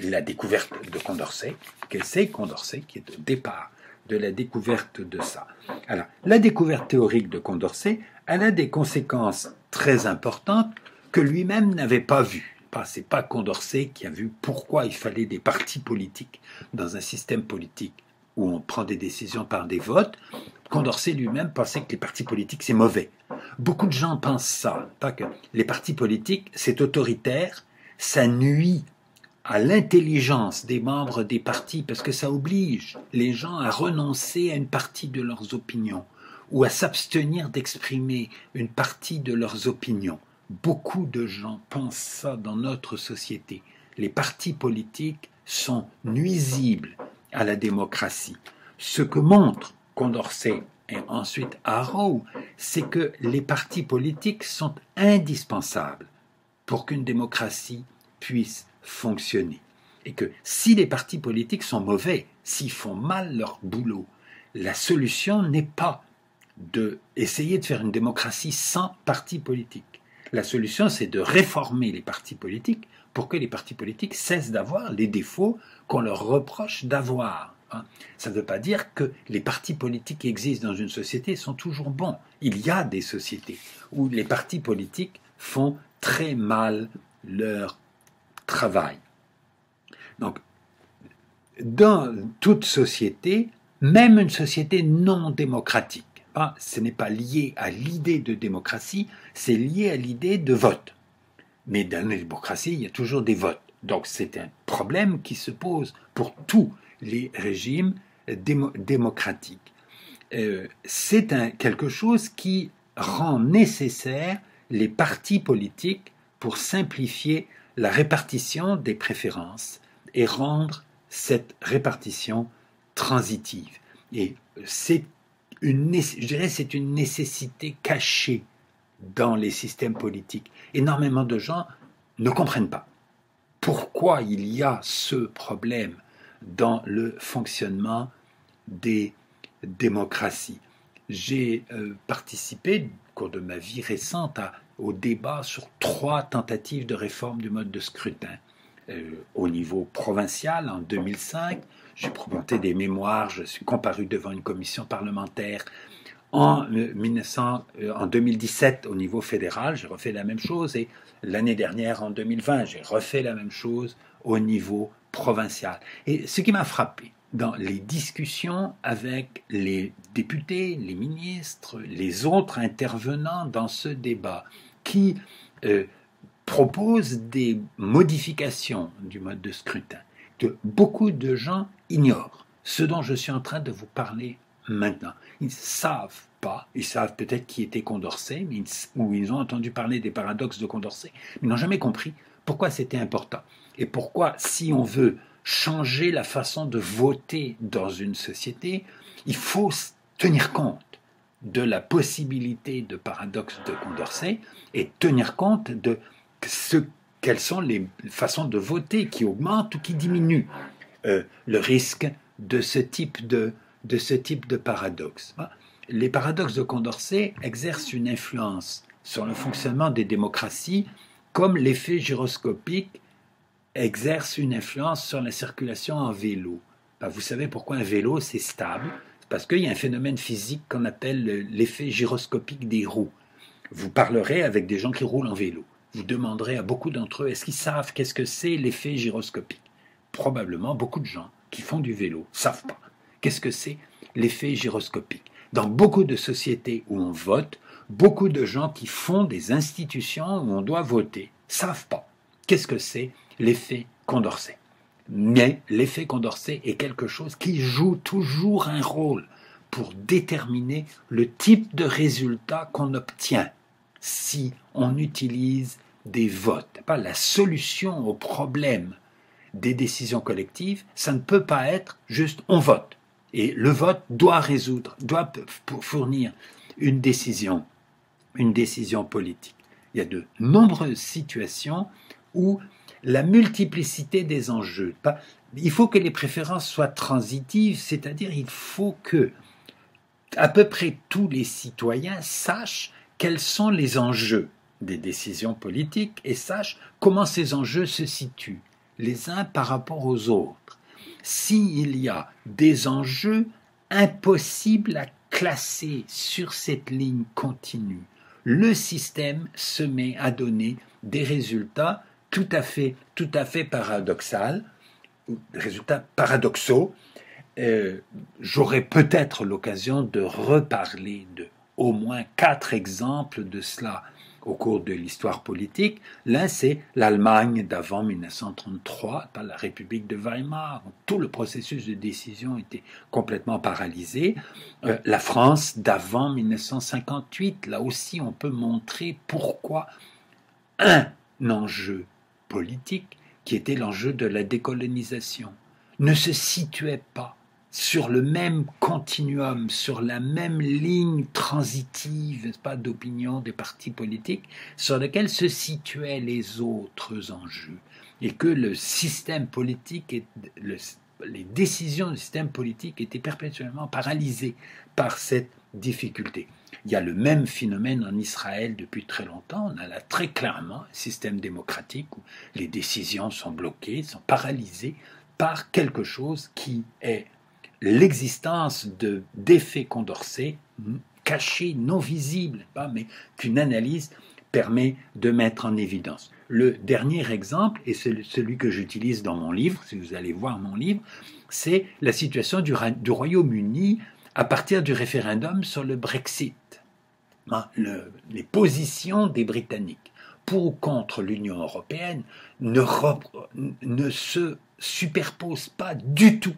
la découverte de Condorcet, que c'est Condorcet qui est au départ de la découverte de ça. Alors, la découverte théorique de Condorcet, elle a des conséquences très importantes que lui-même n'avait pas vues. C'est pas Condorcet qui a vu pourquoi il fallait des partis politiques dans un système politique où on prend des décisions par des votes. Condorcet lui-même pensait que les partis politiques, c'est mauvais. Beaucoup de gens pensent ça, pas que les partis politiques, c'est autoritaire, ça nuit à l'intelligence des membres des partis, parce que ça oblige les gens à renoncer à une partie de leurs opinions ou à s'abstenir d'exprimer une partie de leurs opinions. Beaucoup de gens pensent ça dans notre société. Les partis politiques sont nuisibles à la démocratie. Ce que montre Condorcet et ensuite Arrow, c'est que les partis politiques sont indispensables pour qu'une démocratie puisse fonctionner. Et que si les partis politiques sont mauvais, s'ils font mal leur boulot, la solution n'est pas d'essayer de faire une démocratie sans partis politiques. La solution, c'est de réformer les partis politiques pour que les partis politiques cessent d'avoir les défauts qu'on leur reproche d'avoir. Ça ne veut pas dire que les partis politiques qui existent dans une société sont toujours bons. Il y a des sociétés où les partis politiques font très mal leur travail. Donc, dans toute société, même une société non démocratique, ce n'est pas lié à l'idée de démocratie, c'est lié à l'idée de vote. Mais dans la démocratie, il y a toujours des votes. Donc c'est un problème qui se pose pour tous les régimes démocratiques. C'est quelque chose qui rend nécessaire les partis politiques pour simplifier la répartition des préférences et rendre cette répartition transitive. Et je dirais c'est une nécessité cachée dans les systèmes politiques. Énormément de gens ne comprennent pas pourquoi il y a ce problème dans le fonctionnement des démocraties. J'ai participé, au cours de ma vie récente, au débat sur 3 tentatives de réforme du mode de scrutin. Au niveau provincial, en 2005, j'ai présenté des mémoires, je suis comparu devant une commission parlementaire. En 2017, au niveau fédéral, j'ai refait la même chose, et l'année dernière, en 2020, j'ai refait la même chose au niveau provincial. Et ce qui m'a frappé dans les discussions avec les députés, les ministres, les autres intervenants dans ce débat, qui proposent des modifications du mode de scrutin, que beaucoup de gens ignorent, ce dont je suis en train de vous parler maintenant. Ils ne savent pas, ils savent peut-être qui était Condorcet, ou ils ont entendu parler des paradoxes de Condorcet, mais ils n'ont jamais compris pourquoi c'était important. Et pourquoi, si on veut changer la façon de voter dans une société, il faut tenir compte de la possibilité de paradoxe de Condorcet et tenir compte de quelles sont les façons de voter qui augmentent ou qui diminuent le risque de ce type de paradoxe. Les paradoxes de Condorcet exercent une influence sur le fonctionnement des démocraties, comme l'effet gyroscopique exerce une influence sur la circulation en vélo. Vous savez pourquoi un vélo c'est stable? C'est parce qu'il y a un phénomène physique qu'on appelle l'effet gyroscopique des roues. Vous parlerez avec des gens qui roulent en vélo. Vous demanderez à beaucoup d'entre eux, est-ce qu'ils savent qu'est-ce que c'est l'effet gyroscopique? Probablement, beaucoup de gens qui font du vélo ne savent pas qu'est-ce que c'est l'effet gyroscopique. Dans beaucoup de sociétés où on vote, beaucoup de gens qui font des institutions où on doit voter ne savent pas qu'est-ce que c'est l'effet Condorcet. Mais l'effet Condorcet est quelque chose qui joue toujours un rôle pour déterminer le type de résultat qu'on obtient si on utilise des votes. La solution au problème des décisions collectives, ça ne peut pas être juste on vote. Et le vote doit fournir une décision politique. Il y a de nombreuses situations où la multiplicité des enjeux, il faut que les préférences soient transitives, c'est-à-dire il faut que à peu près tous les citoyens sachent quels sont les enjeux des décisions politiques et sachent comment ces enjeux se situent les uns par rapport aux autres. S'il y a des enjeux impossibles à classer sur cette ligne continue, le système se met à donner des résultats tout à fait paradoxaux. J'aurai peut-être l'occasion de reparler de au moins 4 exemples de cela au cours de l'histoire politique. L'un, c'est l'Allemagne d'avant 1933, pas la République de Weimar, où tout le processus de décision était complètement paralysé. La France d'avant 1958, là aussi on peut montrer pourquoi un enjeu politique, qui était l'enjeu de la décolonisation, ne se situait pas sur le même continuum, sur la même ligne transitive, n'est-ce pas, d'opinion des partis politiques, sur lequel se situaient les autres enjeux, et que le système politique, les décisions du système politique étaient perpétuellement paralysées par cette difficulté. Il y a le même phénomène en Israël depuis très longtemps. On a là très clairement un système démocratique où les décisions sont bloquées, sont paralysées par quelque chose qui est l'existence d'effets Condorcet cachés, non visibles, mais qu'une analyse permet de mettre en évidence. Le dernier exemple, et c'est celui que j'utilise dans mon livre, si vous allez voir mon livre, c'est la situation du Royaume-Uni à partir du référendum sur le Brexit. Les positions des Britanniques pour ou contre l'Union européenne ne se superposent pas du tout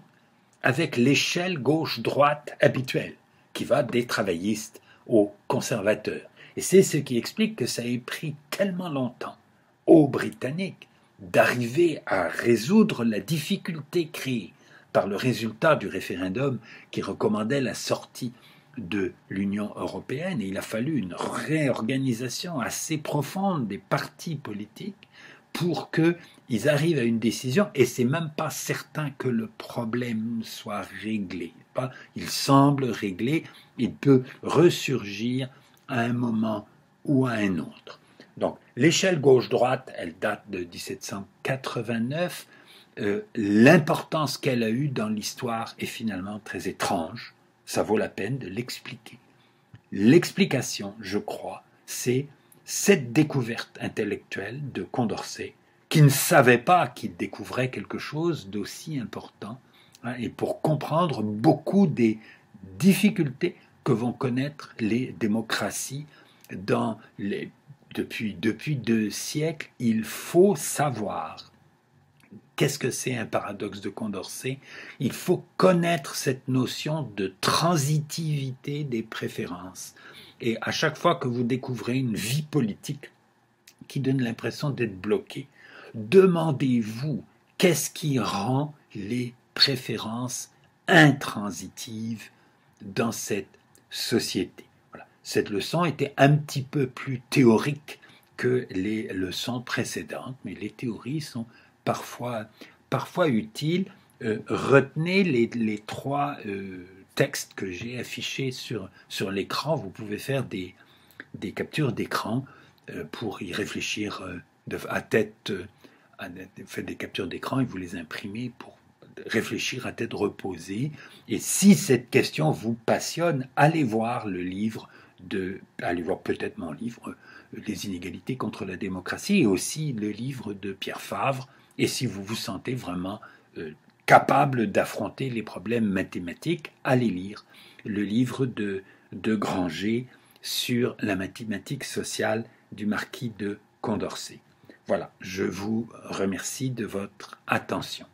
avec l'échelle gauche-droite habituelle, qui va des travaillistes aux conservateurs. Et c'est ce qui explique que ça ait pris tellement longtemps aux Britanniques d'arriver à résoudre la difficulté créée par le résultat du référendum qui recommandait la sortie de l'Union européenne. Et il a fallu une réorganisation assez profonde des partis politiques pour qu'ils arrivent à une décision, et c'est même pas certain que le problème soit réglé. Il semble réglé, il peut ressurgir à un moment ou à un autre. Donc, l'échelle gauche-droite, elle date de 1789. L'importance qu'elle a eue dans l'histoire est finalement très étrange. Ça vaut la peine de l'expliquer. L'explication, je crois, c'est cette découverte intellectuelle de Condorcet, qui ne savait pas qu'il découvrait quelque chose d'aussi important, et pour comprendre beaucoup des difficultés que vont connaître les démocraties depuis 2 siècles. Il faut savoir qu'est-ce que c'est un paradoxe de Condorcet. Il faut connaître cette notion de transitivité des préférences. Et à chaque fois que vous découvrez une vie politique qui donne l'impression d'être bloquée, demandez-vous qu'est-ce qui rend les préférences intransitives dans cette société. Voilà. Cette leçon était un petit peu plus théorique que les leçons précédentes, mais les théories sont parfois utiles. Retenez les 3 textes que j'ai affichés sur l'écran. Vous pouvez faire des captures d'écran pour y réfléchir à tête, faites des captures d'écran et vous les imprimez pour réfléchir à tête reposée. Et si cette question vous passionne, allez voir le livre allez voir peut-être mon livre, Les inégalités contre la démocratie, et aussi le livre de Pierre Favre. Et si vous vous sentez vraiment capable d'affronter les problèmes mathématiques, allez lire le livre de Granger sur la mathématique sociale du marquis de Condorcet. Voilà, je vous remercie de votre attention.